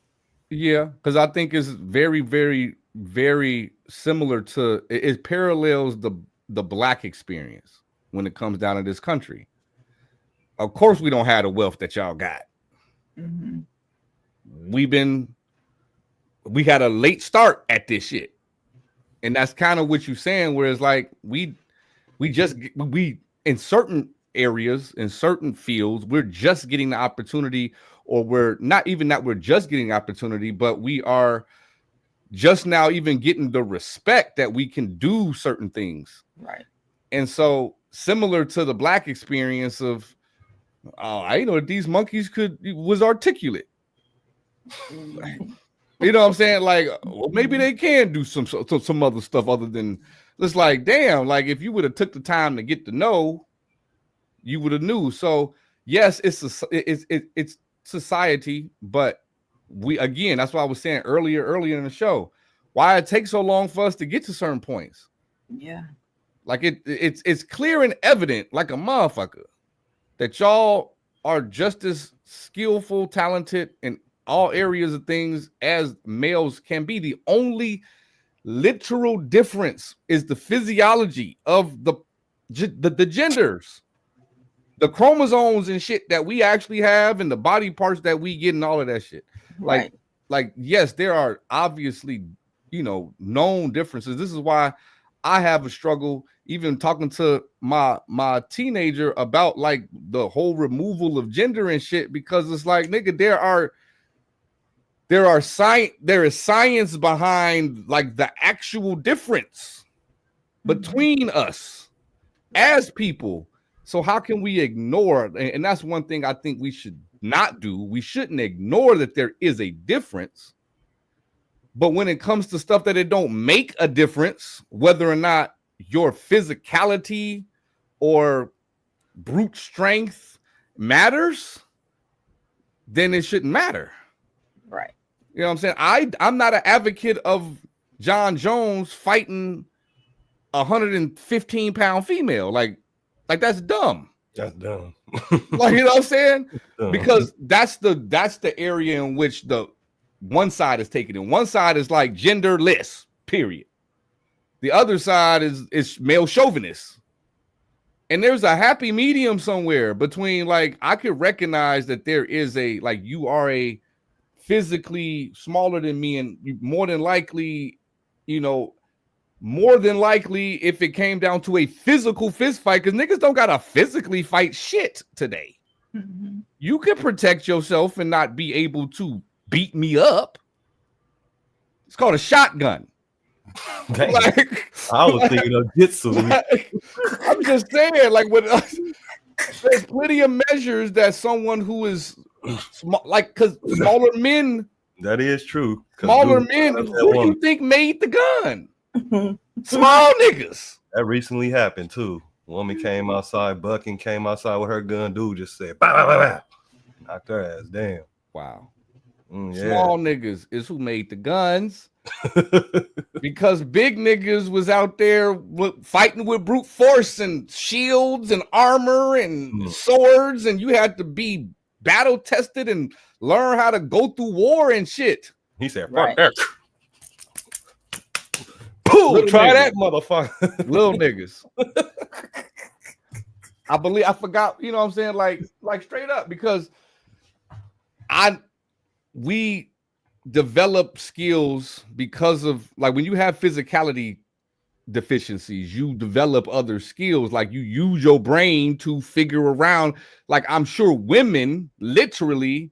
Yeah, because I think it's very, very, very similar to it parallels the black experience when it comes down to this country. Of course, we don't have the wealth that y'all got. We had a late start at this shit, and that's kind of what you're saying. Where it's like we in certain areas, in certain fields, we're just getting the opportunity, or we're not even that we're just getting the opportunity, but we are just now even getting the respect that we can do certain things. Right. And so similar to the black experience of, oh, I know that these monkeys was articulate. You know what I'm saying? Like, well, maybe they can do some other stuff other than it's like, damn, like if you would have took the time to get to know, you would have knew. So yes, it's society, but that's what I was saying earlier in the show. Why it takes so long for us to get to certain points. Yeah. Like it's clear and evident, like a motherfucker, that y'all are just as skillful, talented in all areas of things as males can be. The only literal difference is the physiology of the genders, the chromosomes and shit that we actually have, and the body parts that we get, and all of that shit. Right. Like yes, there are obviously, known differences. This is why I have a struggle even talking to my teenager about like the whole removal of gender and shit, because it's like, nigga, there is science behind like the actual difference between us as people. So how can we ignore it? And that's one thing I think we should not do. We shouldn't ignore that there is a difference. But when it comes to stuff that it don't make a difference, whether or not your physicality or brute strength matters, then it shouldn't matter. Right. You know what I'm saying? I'm not an advocate of John Jones fighting 115-pound female. Like that's dumb. That's dumb. Like, you know what I'm saying? Because that's the area in which the one side is taking it. One side is like genderless, period. The other side is male chauvinist. And there's a happy medium somewhere between, like, I could recognize that there is you are a physically smaller than me, and more than likely, more than likely, if it came down to a physical fist fight, because niggas don't gotta physically fight shit today. Mhm. You can protect yourself and not be able to beat me up. It's called a shotgun. Damn. Like, I was thinking of jitsu. like, I'm just saying, like, there's plenty of measures that someone who is small, like, because smaller men, That is true. 'Cause smaller dude, men, that who do you woman- think made the gun? Small niggas. That recently happened too. Woman came outside, bucking, came outside with her gun. Dude just said, bah, bah, bah, bah. Knocked her ass down. Wow. Yeah. Small niggas is who made the guns. Because big niggas was out there fighting with brute force and shields and armor and swords, and you had to be battle tested and learn how to go through war and shit. He said, fuck Right. that. Pooh, Little try niggas. that motherfucker. Little niggas. I forgot, you know what I'm saying? Like straight up, because we develop skills because of, like, when you have physicality deficiencies, you develop other skills, like you use your brain to figure around. Like, I'm sure women literally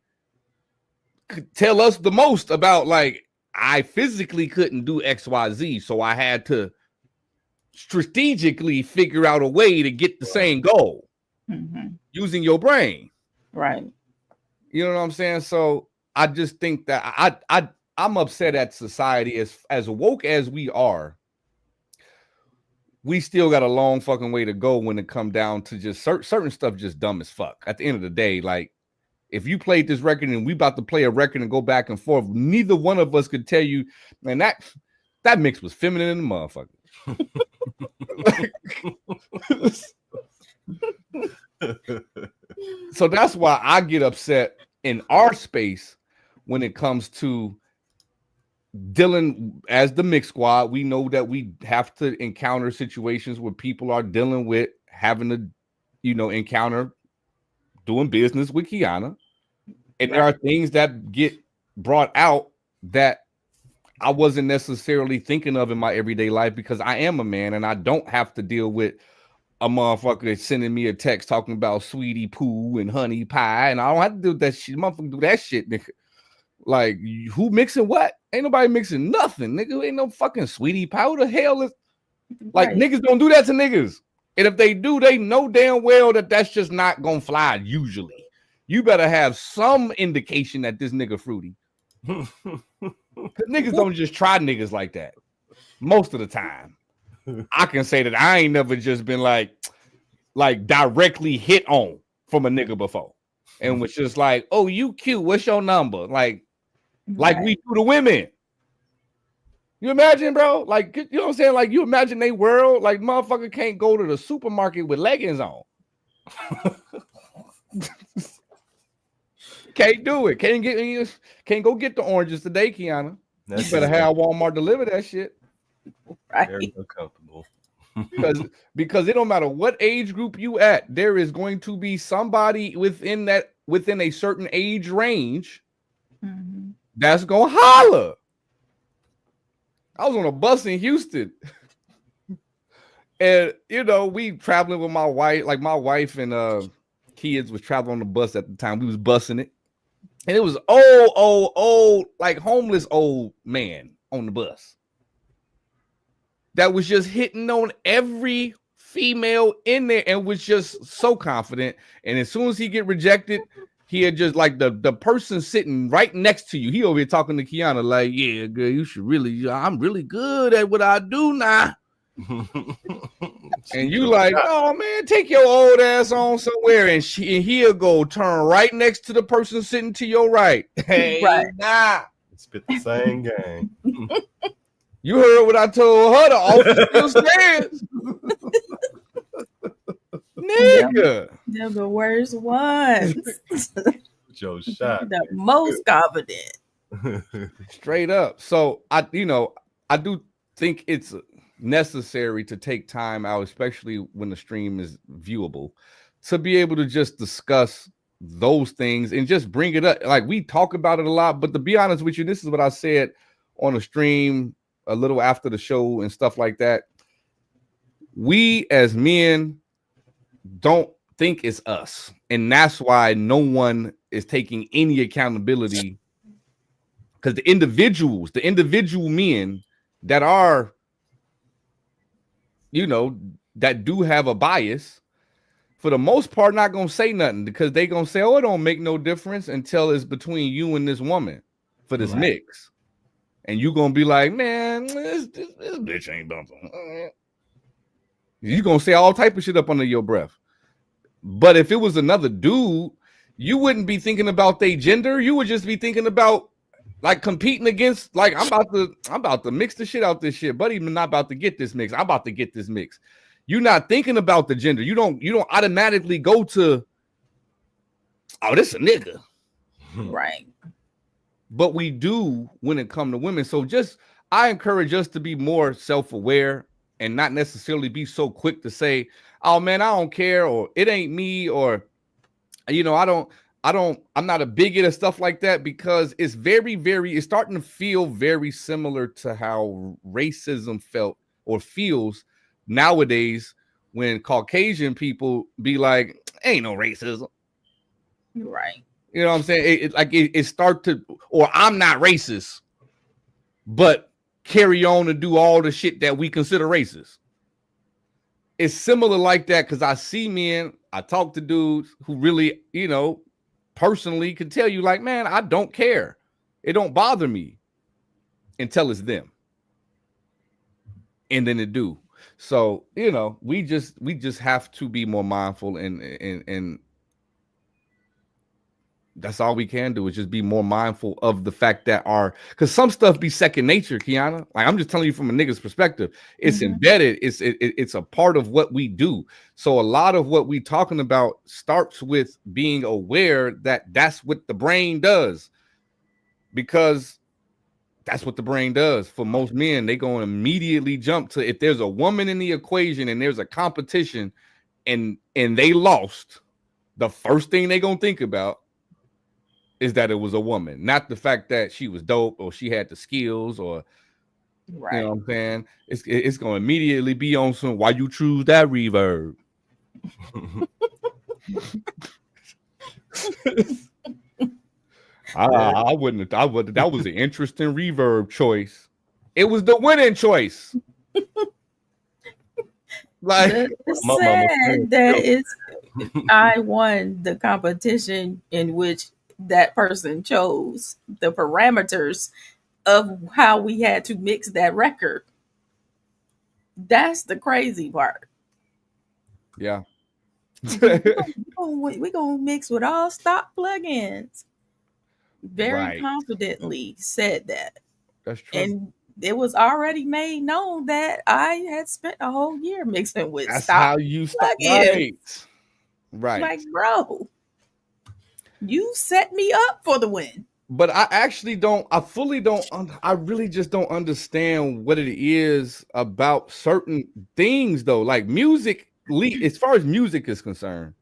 could tell us the most about, like, I physically couldn't do XYZ, so I had to strategically figure out a way to get the same goal using your brain. Right. You know what I'm saying? So I just think that I'm upset at society. As woke as we are, we still got a long fucking way to go when it come down to just certain stuff just dumb as fuck. At the end of the day, like, if you played this record and we about to play a record and go back and forth, neither one of us could tell you, man, that mix was feminine in the motherfucker. So that's why I get upset in our space when it comes to dealing as the mix squad. We know that we have to encounter situations where people are dealing with having to, encounter doing business with Kiana. And there are things that get brought out that I wasn't necessarily thinking of in my everyday life, because I am a man and I don't have to deal with a motherfucker sending me a text talking about sweetie poo and honey pie, and I don't have to do that shit. Motherfucker do that shit, nigga. Like, who mixing what? Ain't nobody mixing nothing, nigga. Ain't no fucking sweetie pie. Who the hell is, like, niggas don't do that to niggas. And if they do, they know damn well that that's just not gonna fly usually. You better have some indication that this nigga fruity. Because niggas don't just try niggas like that most of the time. I can say that I ain't never just been like directly hit on from a nigga before, and was just like, oh, you cute, what's your number? Like we do to women. You imagine, bro? Like, you know what I'm saying? Like, you imagine they world, like, motherfucker can't go to the supermarket with leggings on. Can't do it. Can't go get the oranges today, Kiana. You better have Walmart deliver that shit. Right. Very uncomfortable. because it don't matter what age group you at, there is going to be somebody within a certain age range that's gonna holler. I was on a bus in Houston, and we traveling with my wife. Like, my wife and kids was traveling on the bus at the time. We was bussing it, and it was old, like homeless old man on the bus that was just hitting on every female in there and was just so confident. And as soon as he get rejected, he had just, like, the person sitting right next to you, he over here talking to Kiana like, yeah, girl, you should really, I'm really good at what I do now. And you like, oh man, take your old ass on somewhere, and he'll go turn right next to the person sitting to your right. Hey, Right. nah. Spit the same game. You heard what I told her. The officer still stands. Nigga. They're the worst ones. Joe shot. The most confident. Straight up. So I do think it's necessary to take time out, especially when the stream is viewable, to be able to just discuss those things and just bring it up. Like, we talk about it a lot, but to be honest with you, this is what I said on a stream a little after the show and stuff like that. We as men don't think it's us, and that's why no one is taking any accountability, because the individual men that are, that do have a bias, for the most part, not gonna say nothing, because they gonna say, "Oh, it don't make no difference," until it's between you and this woman for this mix, and you gonna be like, "Man, this bitch ain't bumping." You gonna say all type of shit up under your breath. But if it was another dude, you wouldn't be thinking about their gender. You would just be thinking about like competing against, like, I'm about to mix the shit out this shit, but even not about to get this mix. I'm about to get this mix. You're not thinking about the gender. You don't automatically go to, oh, this a nigga. Right. But we do when it comes to women. So I encourage us to be more self-aware and not necessarily be so quick to say, "Oh man, I don't care," or "It ain't me," or I'm not a bigot or stuff like that, because it's it's starting to feel very similar to how racism felt or feels nowadays, when Caucasian people be like, "Ain't no racism." Right. You know what I'm saying? It start to, or "I'm not racist," but carry on and do all the shit that we consider racist. It's similar like that, because I see men, I talk to dudes who really, personally can tell you, like, "Man, I don't care. It don't bother me," until it's them. And then it do. So, we just have to be more mindful, and that's all we can do, is just be more mindful of the fact that because some stuff be second nature, Kiana. Like, I'm just telling you from a nigga's perspective. It's embedded. It's a part of what we do. So a lot of what we talking about starts with being aware that that's what the brain does, because that's what the brain does. For most men, they go immediately jump to, if there's a woman in the equation and there's a competition and they lost, the first thing they gonna think about is that it was a woman, not the fact that she was dope or she had the skills, or Right. you know what I'm saying? It's gonna immediately be on some, "Why you choose that reverb?" I wouldn't. That was an interesting reverb choice. It was the winning choice. Like, It's My mama sad that I won the competition in which that person chose the parameters of how we had to mix that record. That's the crazy part. yeah. We're gonna mix with all stock plugins. Very Right. confidently said that. That's true. And it was already made known that I had spent a whole year mixing with That's stock how you start. plugins. Right. Like, bro, you set me up for the win. But I actually don't, I really just don't understand what it is about certain things, though. Like music, as far as music is concerned,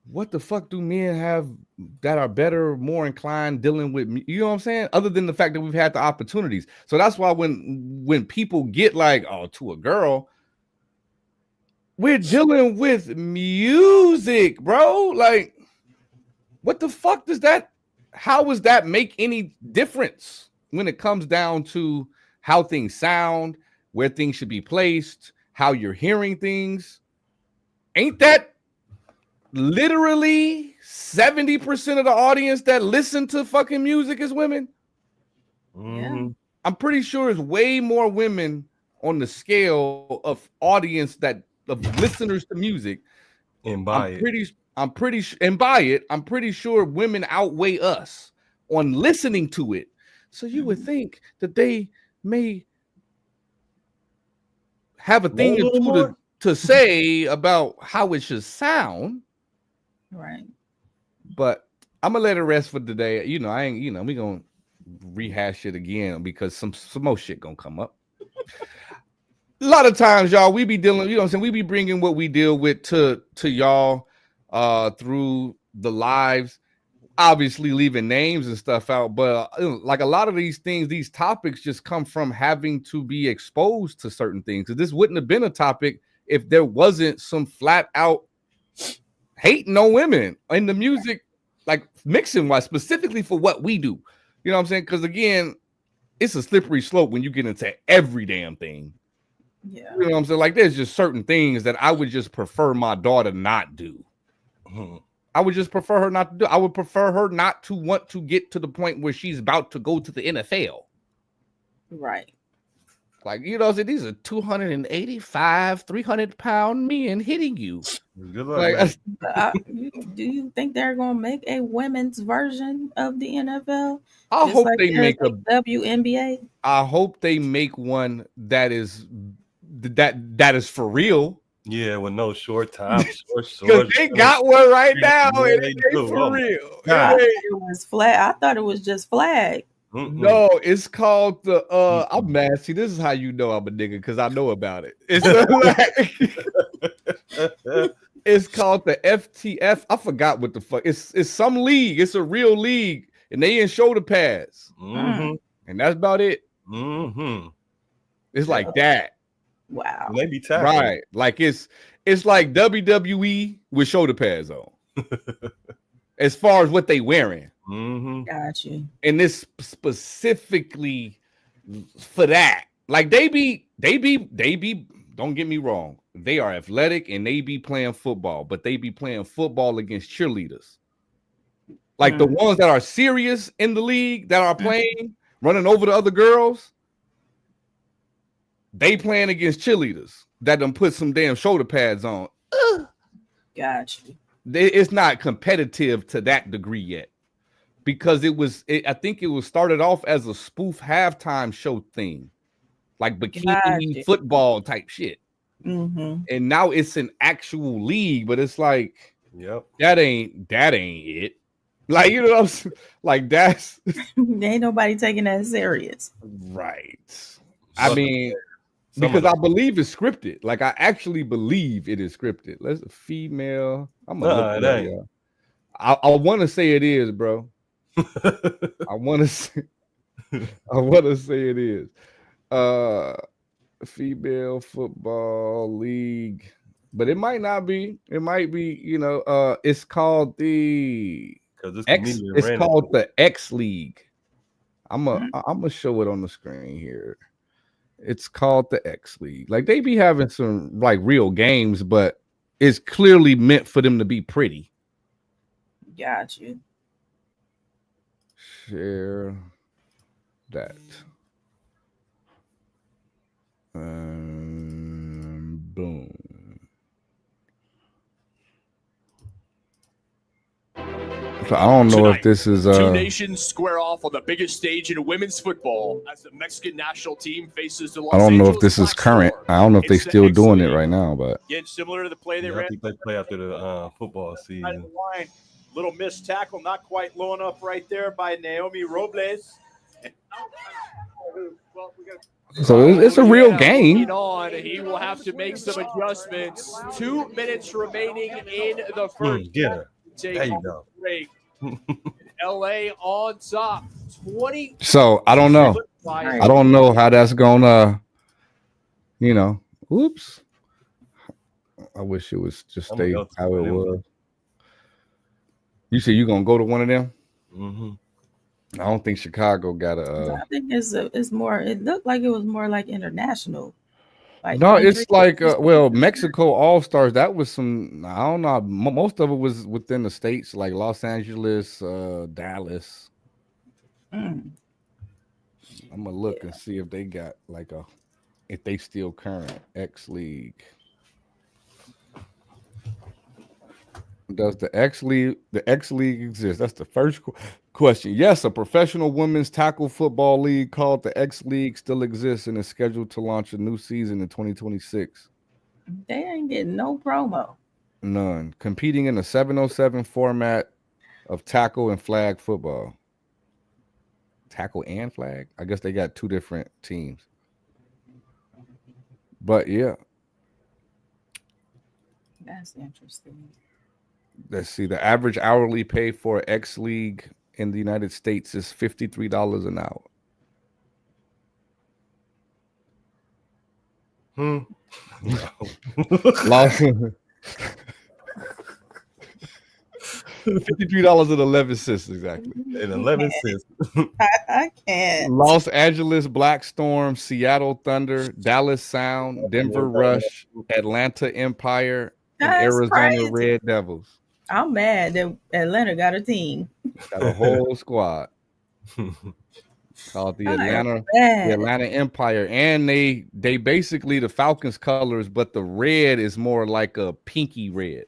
what the fuck do men have that are better, more inclined dealing with, you know what I'm saying? Other than the fact that we've had the opportunities. So that's why when people get like, "Oh, to a girl," we're dealing with music, bro. Like, what the fuck how does that make any difference when it comes down to how things sound, where things should be placed, how you're hearing things? Ain't that literally 70% of the audience that listen to fucking music is women? Yeah. I'm pretty sure it's way more women on the scale of audience of listeners to music. and buy it. I'm pretty sure women outweigh us on listening to it. So you would think that they may have a thing or two to say about how it should sound. Right. But I'm gonna let it rest for today. I ain't, we gonna rehash it again because some more shit gonna come up. A lot of times, y'all, we be dealing, you know what I'm saying? We be bringing what we deal with to y'all through the lives. obviously leaving names and stuff out, but like a lot of these things, these topics just come from having to be exposed to certain things. Because this wouldn't have been a topic if there wasn't some flat out hating on women in the music, like mixing wise, specifically for what we do. You know what I'm saying? Because again, it's a slippery slope when you get into every damn thing. Yeah. You know what I'm saying? Like there's just certain things that I would just prefer my daughter not do. I would just prefer her not to do. I would prefer her not to want to get to the point where she's about to go to the NFL. Right. Like, you know, these are 285, 300-pound men hitting you. Good luck, Like, Do you think they're gonna make a women's version of the NFL? I hope like they make a WNBA. I hope they make one that is for real. Yeah, with no short top, Because they got one right now, Yeah, and they it do. ain't for Oh, real. God. It It was flag. I thought it was just flag. No, it's called the I'm mad. See, this is how you know I'm a nigga, because I know about it. It's it's called the FTF. I forgot what the fuck. It's some league. It's a real league, and they in shoulder pads. And that's about it. It's like that. Wow. They be tackling. Right. Like it's like WWE with shoulder pads on. As far as what they wearing. Got you. And this specifically for that. Like they be, don't get me wrong. They are athletic and they be playing football, but they be playing football against cheerleaders. Like the ones that are serious in the league that are playing, running over the other girls, they playing against cheerleaders that done put some damn shoulder pads on. Got you. It's not competitive to that degree yet. Because I think it was started off as a spoof halftime show thing, like bikini football type shit. And now it's an actual league, but it's like, that ain't it. Like, you know what I'm saying? Like that's ain't nobody taking that serious. Right. I mean, because I believe it's scripted. Like I actually believe it is scripted. Let's a female. I'm gonna look it up, y'all. I want to say it is, bro. I want to say it is. Female football league, but it might not be. It might be. You know, it's called the X. It's called the X League. I'm gonna show it on the screen here. It's called the X League. Like they be having some like real games, but it's clearly meant for them to be pretty. Got you. Share that. Boom. So I don't know if this is two nations square off on the biggest stage in women's football as the Mexican national team faces the Los I don't know if Angeles this is Black current. Storm. I don't know if they It's the still doing it X-League. right now, but Again, similar to the play they ran. I think they play after the football season. Little missed tackle, not quite low enough right there by Naomi Robles. so it's a real game. On, he will have to make some adjustments. 2 minutes remaining in the first. There you go. Break. LA on top. 20. So I don't know. I don't know how that's gonna, you know. Oops. I wish it was just stay how it was. You said you're gonna go to one of them? I don't think Chicago got a. I think it's more. It looked like it was more like international. Like no, it's like Mexico All Stars. That was some. I don't know. Most of it was within the states, like Los Angeles, Dallas. I'm gonna look and see if they got like if they still current X League. Does the X League exist? That's the first question. Yes, a professional women's tackle football league called the X League still exists and is scheduled to launch a new season in 2026. They ain't getting no promo. None. Competing in a 7-on-7 format of tackle and flag football. Tackle and flag? I guess they got two different teams. But yeah. That's interesting. Let's see. The average hourly pay for X League in the United States is $53 an hour. No. Los $53.11 exactly. And 11 cents. I can't. Los Angeles Black Storm, Seattle Thunder, Dallas Sound, Denver Rush, Atlanta Empire, and That's Arizona crazy. Red Devils. I'm mad that Atlanta got a team. Got a whole squad called the I am Atlanta mad. Empire, and they basically the Falcons colors, but the red is more like a pinky red.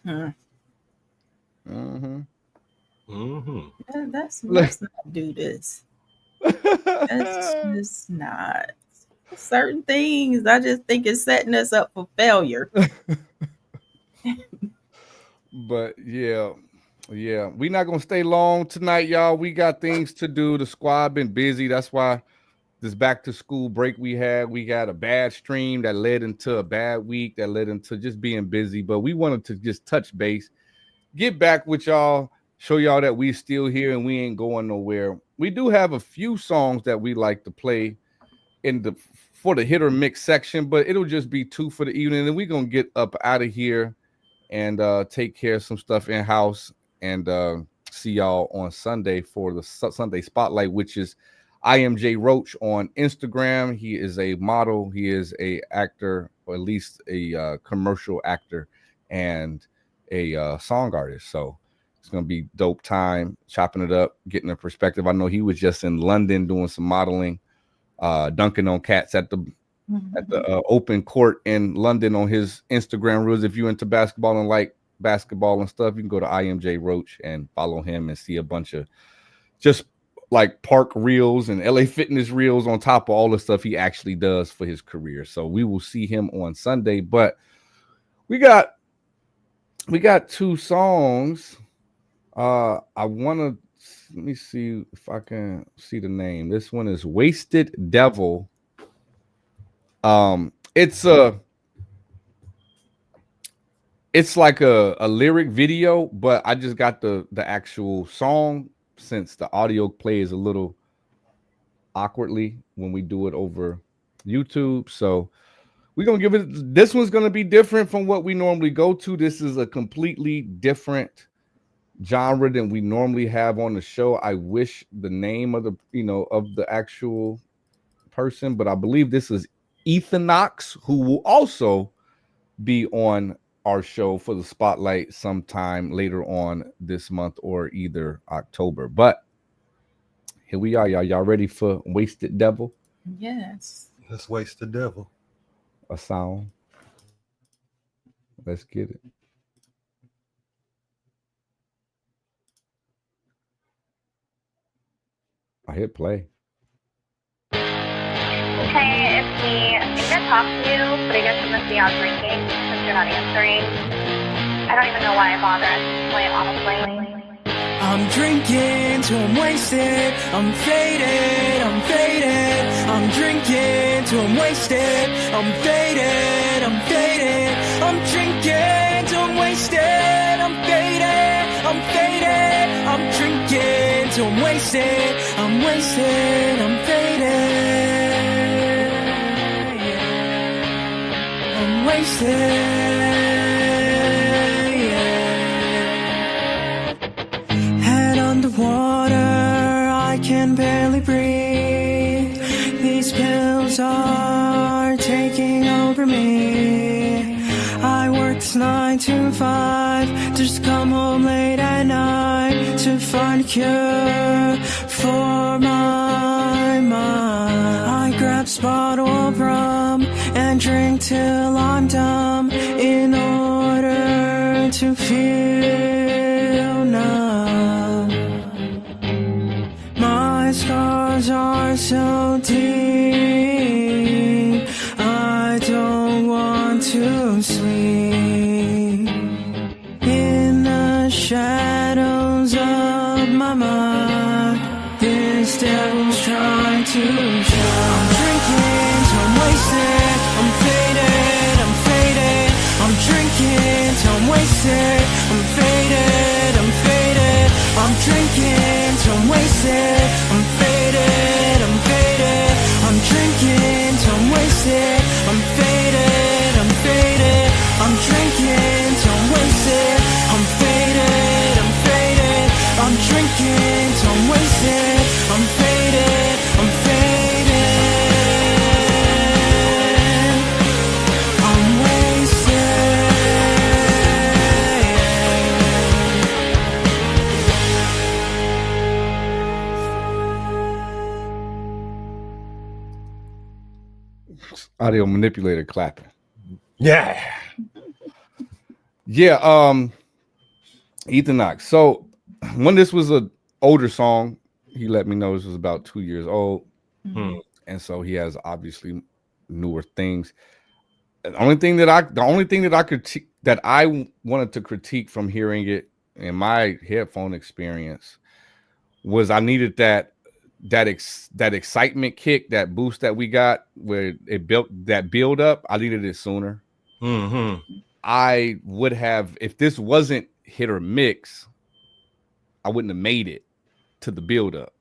Hmm. Let's not do this. That's just not. Certain things, I just think it's setting us up for failure. But yeah, we're not gonna stay long tonight, y'all. We got things to do. The squad been busy. That's why this back to school break we got a bad stream that led into a bad week that led into just being busy. But we wanted to just touch base, get back with y'all, show y'all that we still here and we ain't going nowhere. We do have a few songs that we like to play for the hit or mix section, but it'll just be 2 for the evening, and we're gonna get up out of here and take care of some stuff in house and see y'all on Sunday for the Sunday Spotlight, which is I am J Roach on Instagram. He is a model, he is a actor, or at least a commercial actor and a song artist. So it's gonna be dope time chopping it up, getting a perspective. I know he was just in London doing some modeling, dunking on cats at the open court in London on his Instagram reels. If you're into basketball and like basketball and stuff, you can go to IMJ Roach and follow him and see a bunch of just like park reels and LA Fitness reels on top of all the stuff he actually does for his career. So we will see him on Sunday. But we got 2 songs. I want to let me see if I can see the name. This one is Wasted Devil. It's like a lyric video, but I just got the actual song since the audio plays a little awkwardly when we do it over YouTube. So we're gonna give it. This one's gonna be different from what we normally go to. This is a completely different genre than we normally have on the show. I wish the name of the actual person, but I believe this is Ethanox, who will also be on our show for the Spotlight sometime later on this month or either October. But here we are, y'all. Y'all ready for Wasted Devil? Yes. Let's waste the devil. A song. Let's get it. I hit play. Hey, it's me. I think I talked to you, but I guess you must be out drinking since you're not answering. I don't even know why I bother at this point, honestly. I'm drinking till I'm wasted. I'm faded, I'm faded. I'm drinking till I'm wasted. I'm faded, I'm faded. I'm drinking till I'm wasted. I'm faded, I'm faded. I'm drinking till I'm wasted. I'm wasted, I'm faded. I'm wasted. Head underwater, I can barely breathe. These pills are taking over me. I work 9 to 5, just come home late at night to find a cure for my mind. I grab a bottle of rum and drink till I'm dumb in order to feel numb. My scars are so deep, I don't want to sleep. In the shadows of my mind, this devil's trying to shine. I'm drinking till I'm wasted. I'm faded, I'm faded. I'm drinking till I'm wasted. I'm faded, I'm faded. I'm drinking till I'm wasted. I'm faded, I'm faded. I'm drinking till I'm wasted. I'm faded, I'm faded. I'm drinking till I'm wasted. I'm faded, I'm faded. I'm drinking till I'm wasted. I'm faded, I'm faded. I'm wasted. Audio manipulator clapping. Yeah. Yeah, Ethan Knox. So when this was a older song, he let me know this was about 2 years old. Hmm. And so he has obviously newer things. The only thing that I critique that I wanted to critique from hearing it in my headphone experience was I needed that excitement kick, that boost that we got where it built that build up. I needed it sooner. Mm-hmm. I would have, if this wasn't hit or mix, I wouldn't have made it to the build up.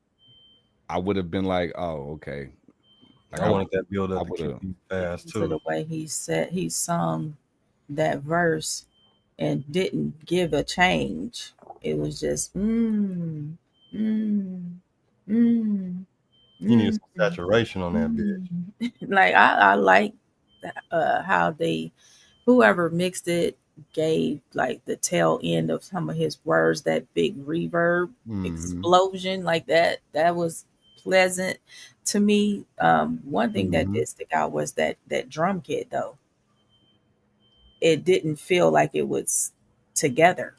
I would have been like, oh, okay. Like I wanted that build up to would've- keep fast To the too. way he sung that verse and didn't give a change. It was just You need some saturation on that bitch. like I like how whoever mixed it gave like the tail end of some of his words that big reverb explosion like that was pleasant to me. One thing that did stick out was that drum kit though. It didn't feel like it was together,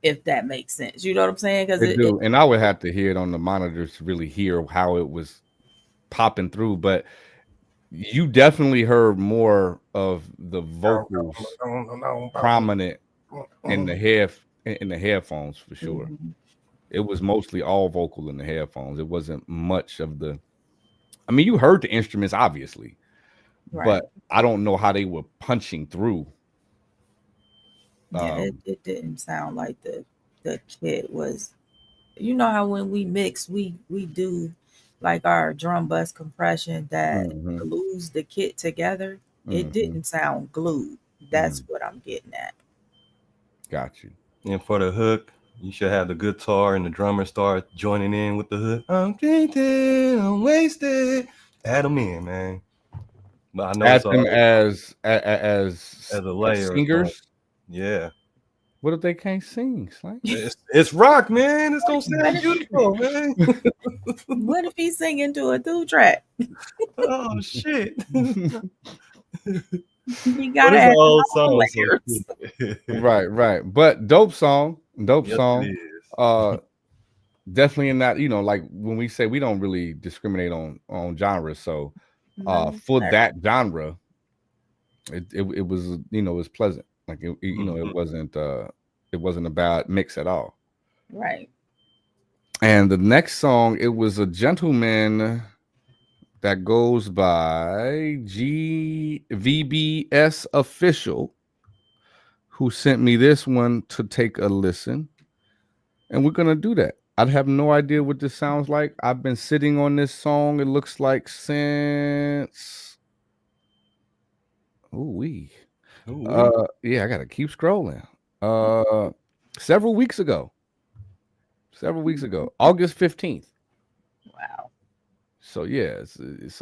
if that makes sense. You know what I'm saying? Because They do, and I would have to hear it on the monitors to really hear how it was popping through. But you definitely heard more of the vocals prominent in the headphones for sure. It was mostly all vocal in the headphones. It wasn't much of the. I mean, you heard the instruments obviously, but I don't know how they were punching through. Yeah, it didn't sound like the kit was. You know how when we mix, we do like our drum bus compression that glues the kit together. It didn't sound glued. That's what I'm getting at. Got you. And for the hook, you should have the guitar and the drummer start joining in with the hook. I'm drinking, I'm wasted. Add them in, man. But I know Add it's them as a layer. singers. Yeah. What if they can't sing? It's rock, man. It's gonna sound beautiful, man. What if he's singing to a 2-track? Oh shit. You gotta add all all songs. Right. But dope song. Yes, it is. Definitely in that, like when we say we don't really discriminate on genres. So for that genre, it was, it was pleasant. Like it wasn't a bad mix at all. Right. And the next song, it was a gentleman that goes by VBS Official who sent me this one to take a listen. And we're gonna do that. I have no idea what this sounds like. I've been sitting on this song, it looks like since yeah, I gotta keep scrolling. Several weeks ago, August 15th. Wow. So yeah, it's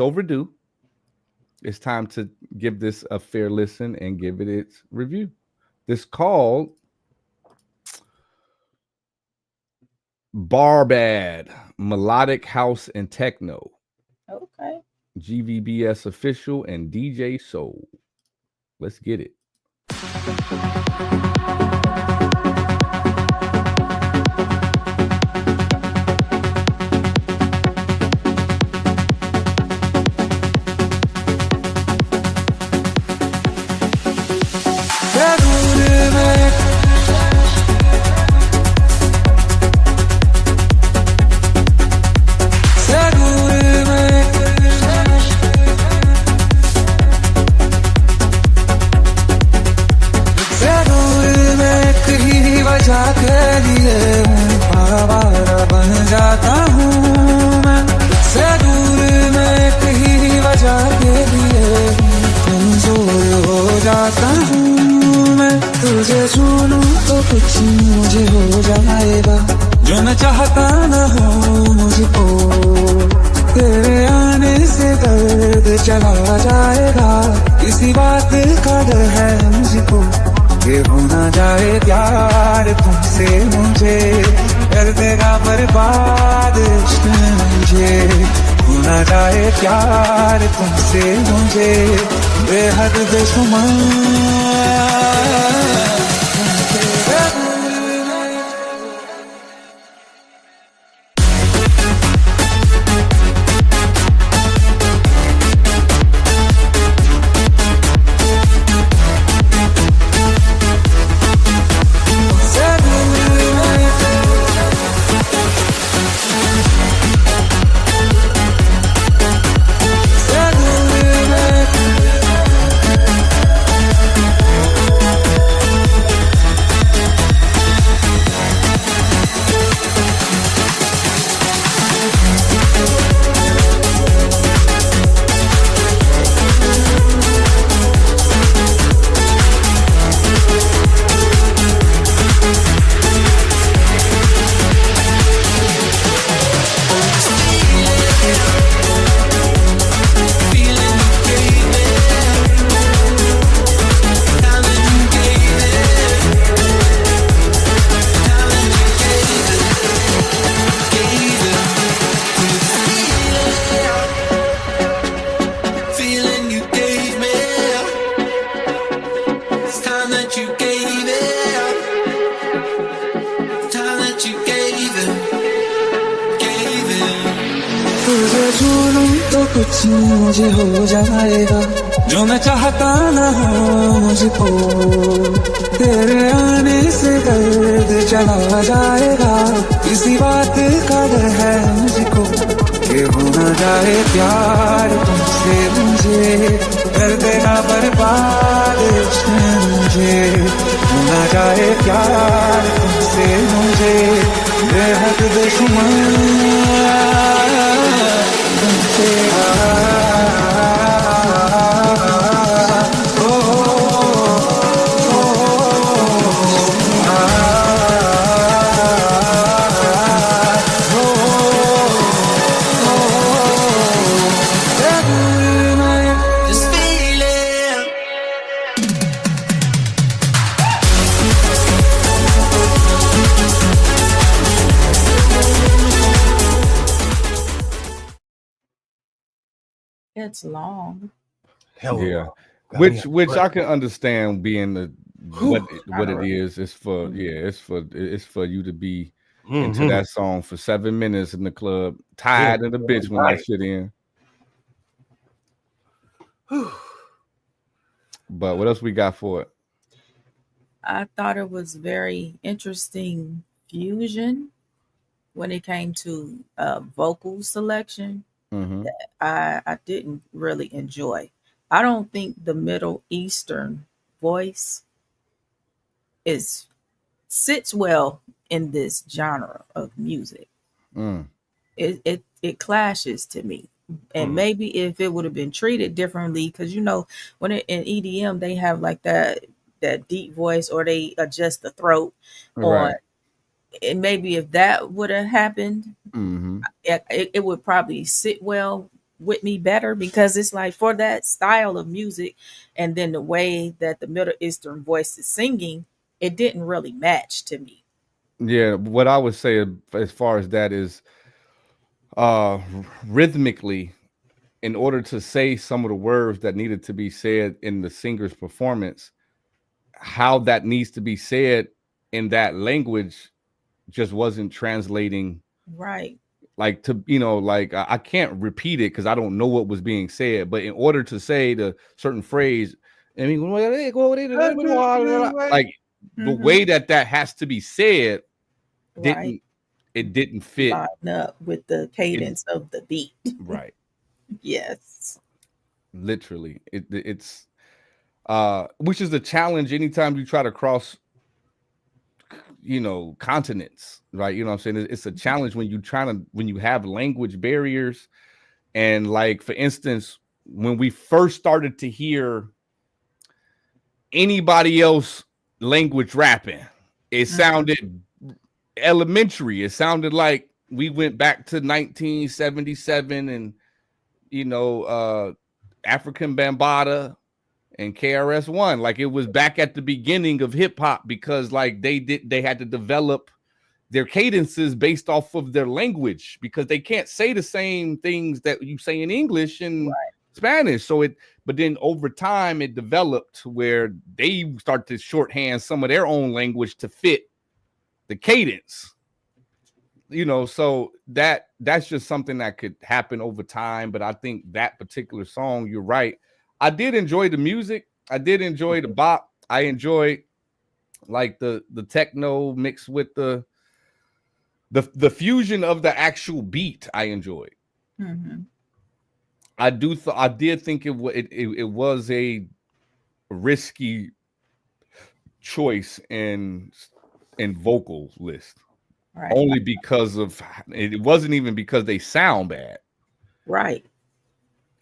overdue. It's time to give this a fair listen and give it its review. This called Barbad Melodic House and Techno. Okay. GVBS Official and DJ Soul. Let's get it. वजह के लिए आवारा बन जाता हूँ मैं से दूर मैं एक ही वजह के लिए कमजोर हो जाता हूँ मैं तुझे छूनूं तो कुछ मुझे हो जाएगा जो मैं चाहता न हो मुझको तेरे आने से दर्द चला जाएगा किसी बात का डर है मुझको ये हो ना जाए प्यार तुमसे मुझे कर देगा बर्बाद इश्क मुझे हो ना जाए प्यार तुमसे मुझे बेहद बेशुमार कुछ मुझे हो जाएगा जो मैं चाहता न हो मुझको तेरे आने से दर्द चला जाएगा किसी बात का डर है मुझको ये हो ना जाए प्यार तुमसे मुझे कर देगा बर्बाद इश्क मुझे हो ना जाए प्यार तुमसे मुझे बेहद बेशुमार It's long. Hell Yeah, God, which I can understand being the what Kinda it rough. is. It's for it's for you to be into Mhm. that song for 7 minutes in the club, Yeah, tired of the bitch when that right. shit in. But what else we got for it? I thought it was very interesting fusion when it came to vocal selection. Mm-hmm. I didn't really enjoy. I don't think the Middle Eastern voice is sits well in this genre of music. Mm. It clashes to me. And maybe if it would have been treated differently, because when in EDM they have like that deep voice, or they adjust the throat, Right. or and maybe if that would have happened, Mm-hmm. it would probably sit well with me better, because it's like for that style of music, and then the way that the Middle Eastern voice is singing, it didn't really match to me. Yeah, what I would say as far as that is uh rhythmically, in order to say some of the words that needed to be said in the singer's performance, how that needs to be said in that language just wasn't translating, Right. like, to like, I can't repeat it because I don't know what was being said, but in order to say the certain phrase, I mean, like the Hmm. way that has to be said Right. didn't didn't fit Line up with the it. cadence of the beat. Right. Yes. Literally, which is a challenge anytime you try to cross continents, right? You know what I'm saying? It's a challenge when you have language barriers. And like, for instance, when we first started to hear anybody else language rapping, it sounded elementary. It sounded like we went back to 1977 and African Bambaataa and KRS-One. Like, it was back at the beginning of hip hop, because like they had to develop their cadences based off of their language, because they can't say the same things that you say in English and Spanish. But then over time it developed where they start to shorthand some of their own language to fit the cadence. So that's just something that could happen over time. But I think that particular song, you're right. I did enjoy the music. I did enjoy the bop. I enjoyed like the techno mixed with the fusion of the actual beat. I enjoyed. I did think it was a risky choice in vocal list. Right. Only because of it wasn't even because they sound bad. Right.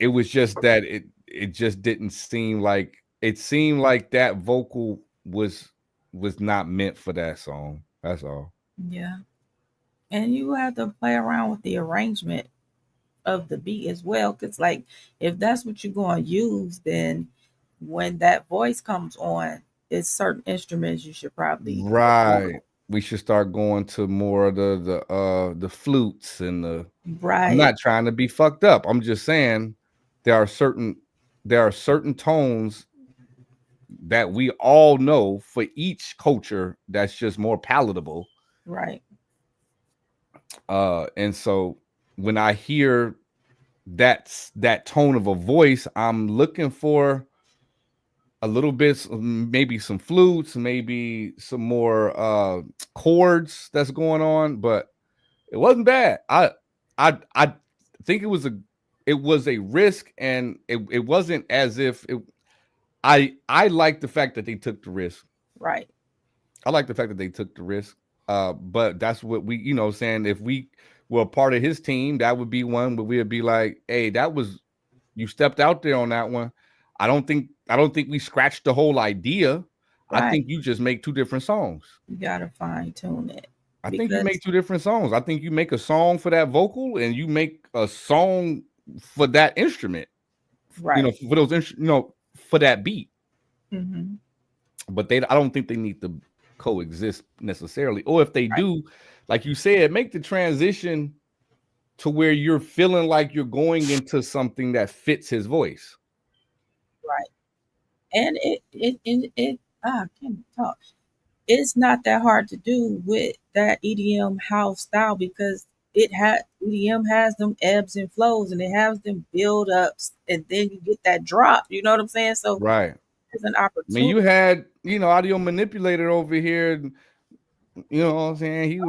It was just that it just didn't seem like, it seemed like that vocal was not meant for that song. That's all. Yeah. And you have to play around with the arrangement of the beat as well. Because like, if that's what you're going to use, then when that voice comes on, it's certain instruments you should probably right. We should start going to more of the flutes and the right. I'm not trying to be fucked up. I'm just saying there are certain tones that we all know for each culture that's just more palatable. Right. And so when I hear that tone of a voice, I'm looking for a little bit, maybe some flutes, maybe some more chords that's going on, but it wasn't bad. I think it was a risk, and it wasn't as if it. I like the fact that they took the risk. Right. I like the fact that they took the risk. But that's what we, saying, if we were part of his team, that would be one where we'd be like, hey, you stepped out there on that one. I don't think we scratched the whole idea. Right. I think you just make two different songs. You gotta fine tune it. I think you make two different songs. I think you make a song for that vocal, and you make a song for that instrument. Right. For those for that beat. Mm-hmm. But I don't think they need to coexist necessarily. Or if they do, like you said, make the transition to where you're feeling like you're going into something that fits his voice. Right. And I can't talk. It's not that hard to do with that EDM house style, because EDM has them ebbs and flows, and it has them build ups, and then you get that drop. You know what I'm saying? So right. It's an opportunity. I mean, you had, Audio Manipulator over here. You know what I'm saying?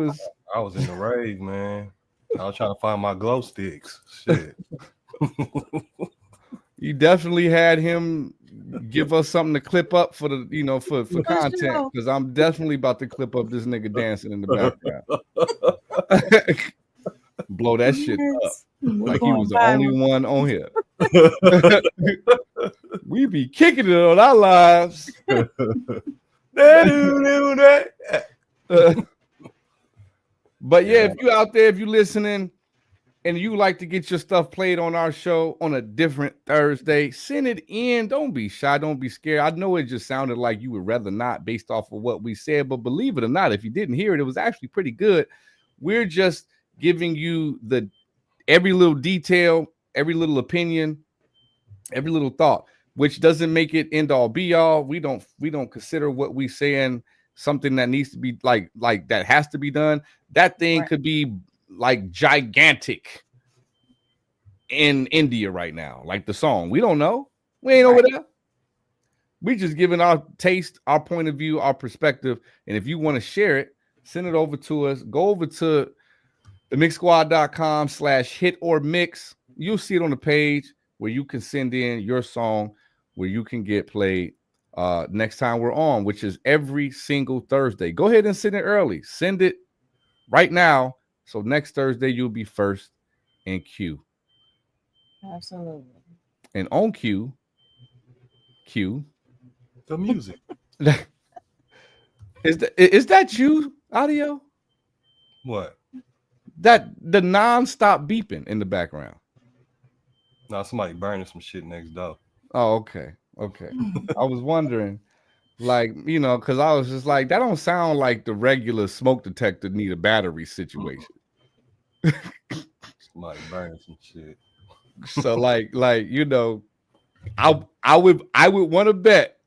I was in the rave, man. I was trying to find my glow sticks. Shit. You definitely had him give us something to clip up for the, for content, because I'm definitely about to clip up this nigga dancing in the background. Blow that shit up like he was the only one on here. We be kicking it on our lives. But yeah, if you out there, if you listening and you like to get your stuff played on our show on a different Thursday, send it in. Don't be shy. Don't be scared. I know it just sounded like you would rather not based off of what we said, but believe it or not, if you didn't hear it, it was actually pretty good. We're just giving you every little detail, every little opinion, every little thought, which doesn't make it end all be all. We don't consider what we saying something that needs to be like that has to be done. That thing could be like gigantic in India right now, like the song. We don't know. We ain't over there. We just giving our taste, our point of view, our perspective. And if you want to share it, send it over to us. Go over to themixsquad.com/hit-or-mix. You'll see it on the page where you can send in your song, where you can get played next time we're on, which is every single Thursday. Go ahead and send it early. Send it right now. So next Thursday, you'll be first in queue. Absolutely. And on cue, The music. is that you, Audio? What? That the non-stop beeping in the background. No, somebody burning some shit next door. Oh, okay. I was wondering, like, you know, because I was just like, that don't sound like the regular smoke detector need a battery situation. Somebody burning some shit. So like you know, I would want to bet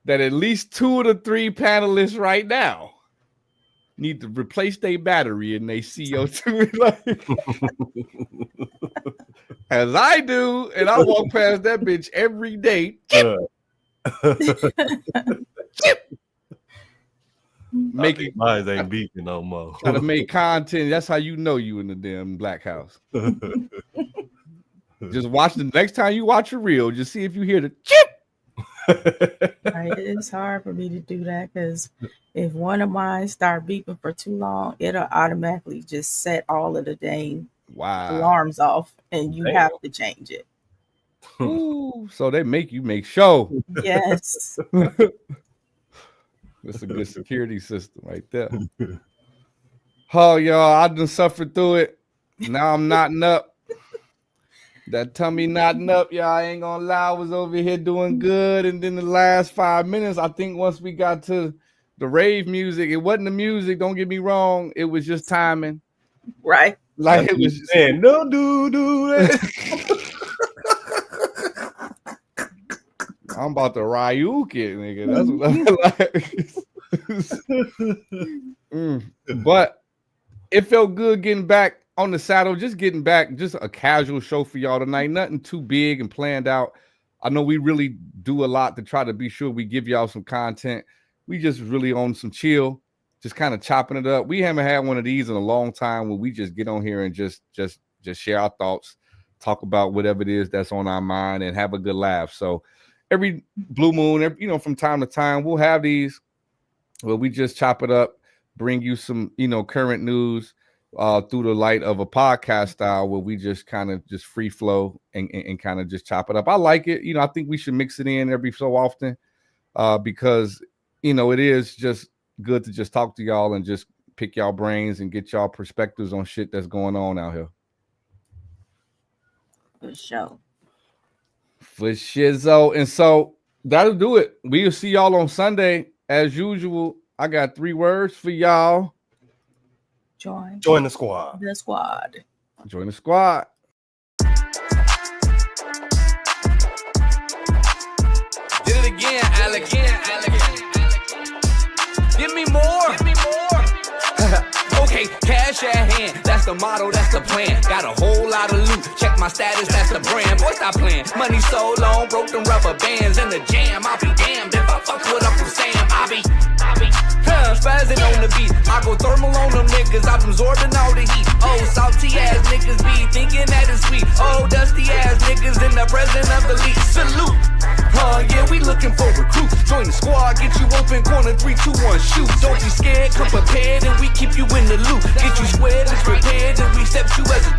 that at least 2 of the 3 panelists right now need to replace their battery in their CO2. As I do, and I walk past that bitch every day. Making mine ain't beeping no more. Try to make content. That's how you know you in the damn black house. Just watch the next time you watch a reel, just see if you hear the chip. Right, it's hard for me to do that because if one of mine start beeping for too long, it'll automatically just set all of the dang alarms off, and you have to change it. Ooh, so they make you make sure. Yes. That's a good security system right there. Oh, y'all, I done suffered through it. Now I'm knotting up. That tummy knotting up, y'all. I ain't gonna lie, I was over here doing good. And then the last 5 minutes, I think once we got to the rave music, it wasn't the music, don't get me wrong. It was just timing. Right. Like it was just saying, no, do that. I'm about to Ryuk it, nigga. That's what I'm like. But it felt good getting back on the saddle, just getting back, just a casual show for y'all tonight. Nothing too big and planned out. I know we really do a lot to try to be sure we give y'all some content. We just really on some chill, just kind of chopping it up. We haven't had one of these in a long time where we just get on here and just share our thoughts, talk about whatever it is that's on our mind, and have a good laugh. So every blue moon, you know, from time to time, we'll have these where we just chop it up, bring you some, you know, current news through the light of a podcast style where we just kind of just free flow and kind of just chop it up. I like it. You know, I think we should mix it in every so often because, you know, it is just good to just talk to y'all and just pick y'all brains and get y'all perspectives on shit that's going on out here. For sure. For shizzo. And so that'll do it. We'll see y'all on Sunday as usual. I got 3 words for y'all. Join the squad. The squad. Join the squad. Did it again, Alex. Give me more. Okay, cash at hand. That's the motto, that's the plan. Got a whole lot of loot. Check my status, that's the brand. Boy, stop playing. Money so long, broke them rubber bands in the jam. I'll be damned if I fuck with Uncle Sam. I be spazzing on the beat. I go thermal on them niggas. I'm absorbing all the heat. Oh, salty ass niggas be thinking that it's sweet. Oh, dusty ass niggas in the presence of the league. Salute. Yeah, we looking for recruits. Join the squad, get you open, corner 3, 2, 1, shoot. Don't be scared, come prepared, and we keep you in the loop. Get you squared and prepared, and we accept you as a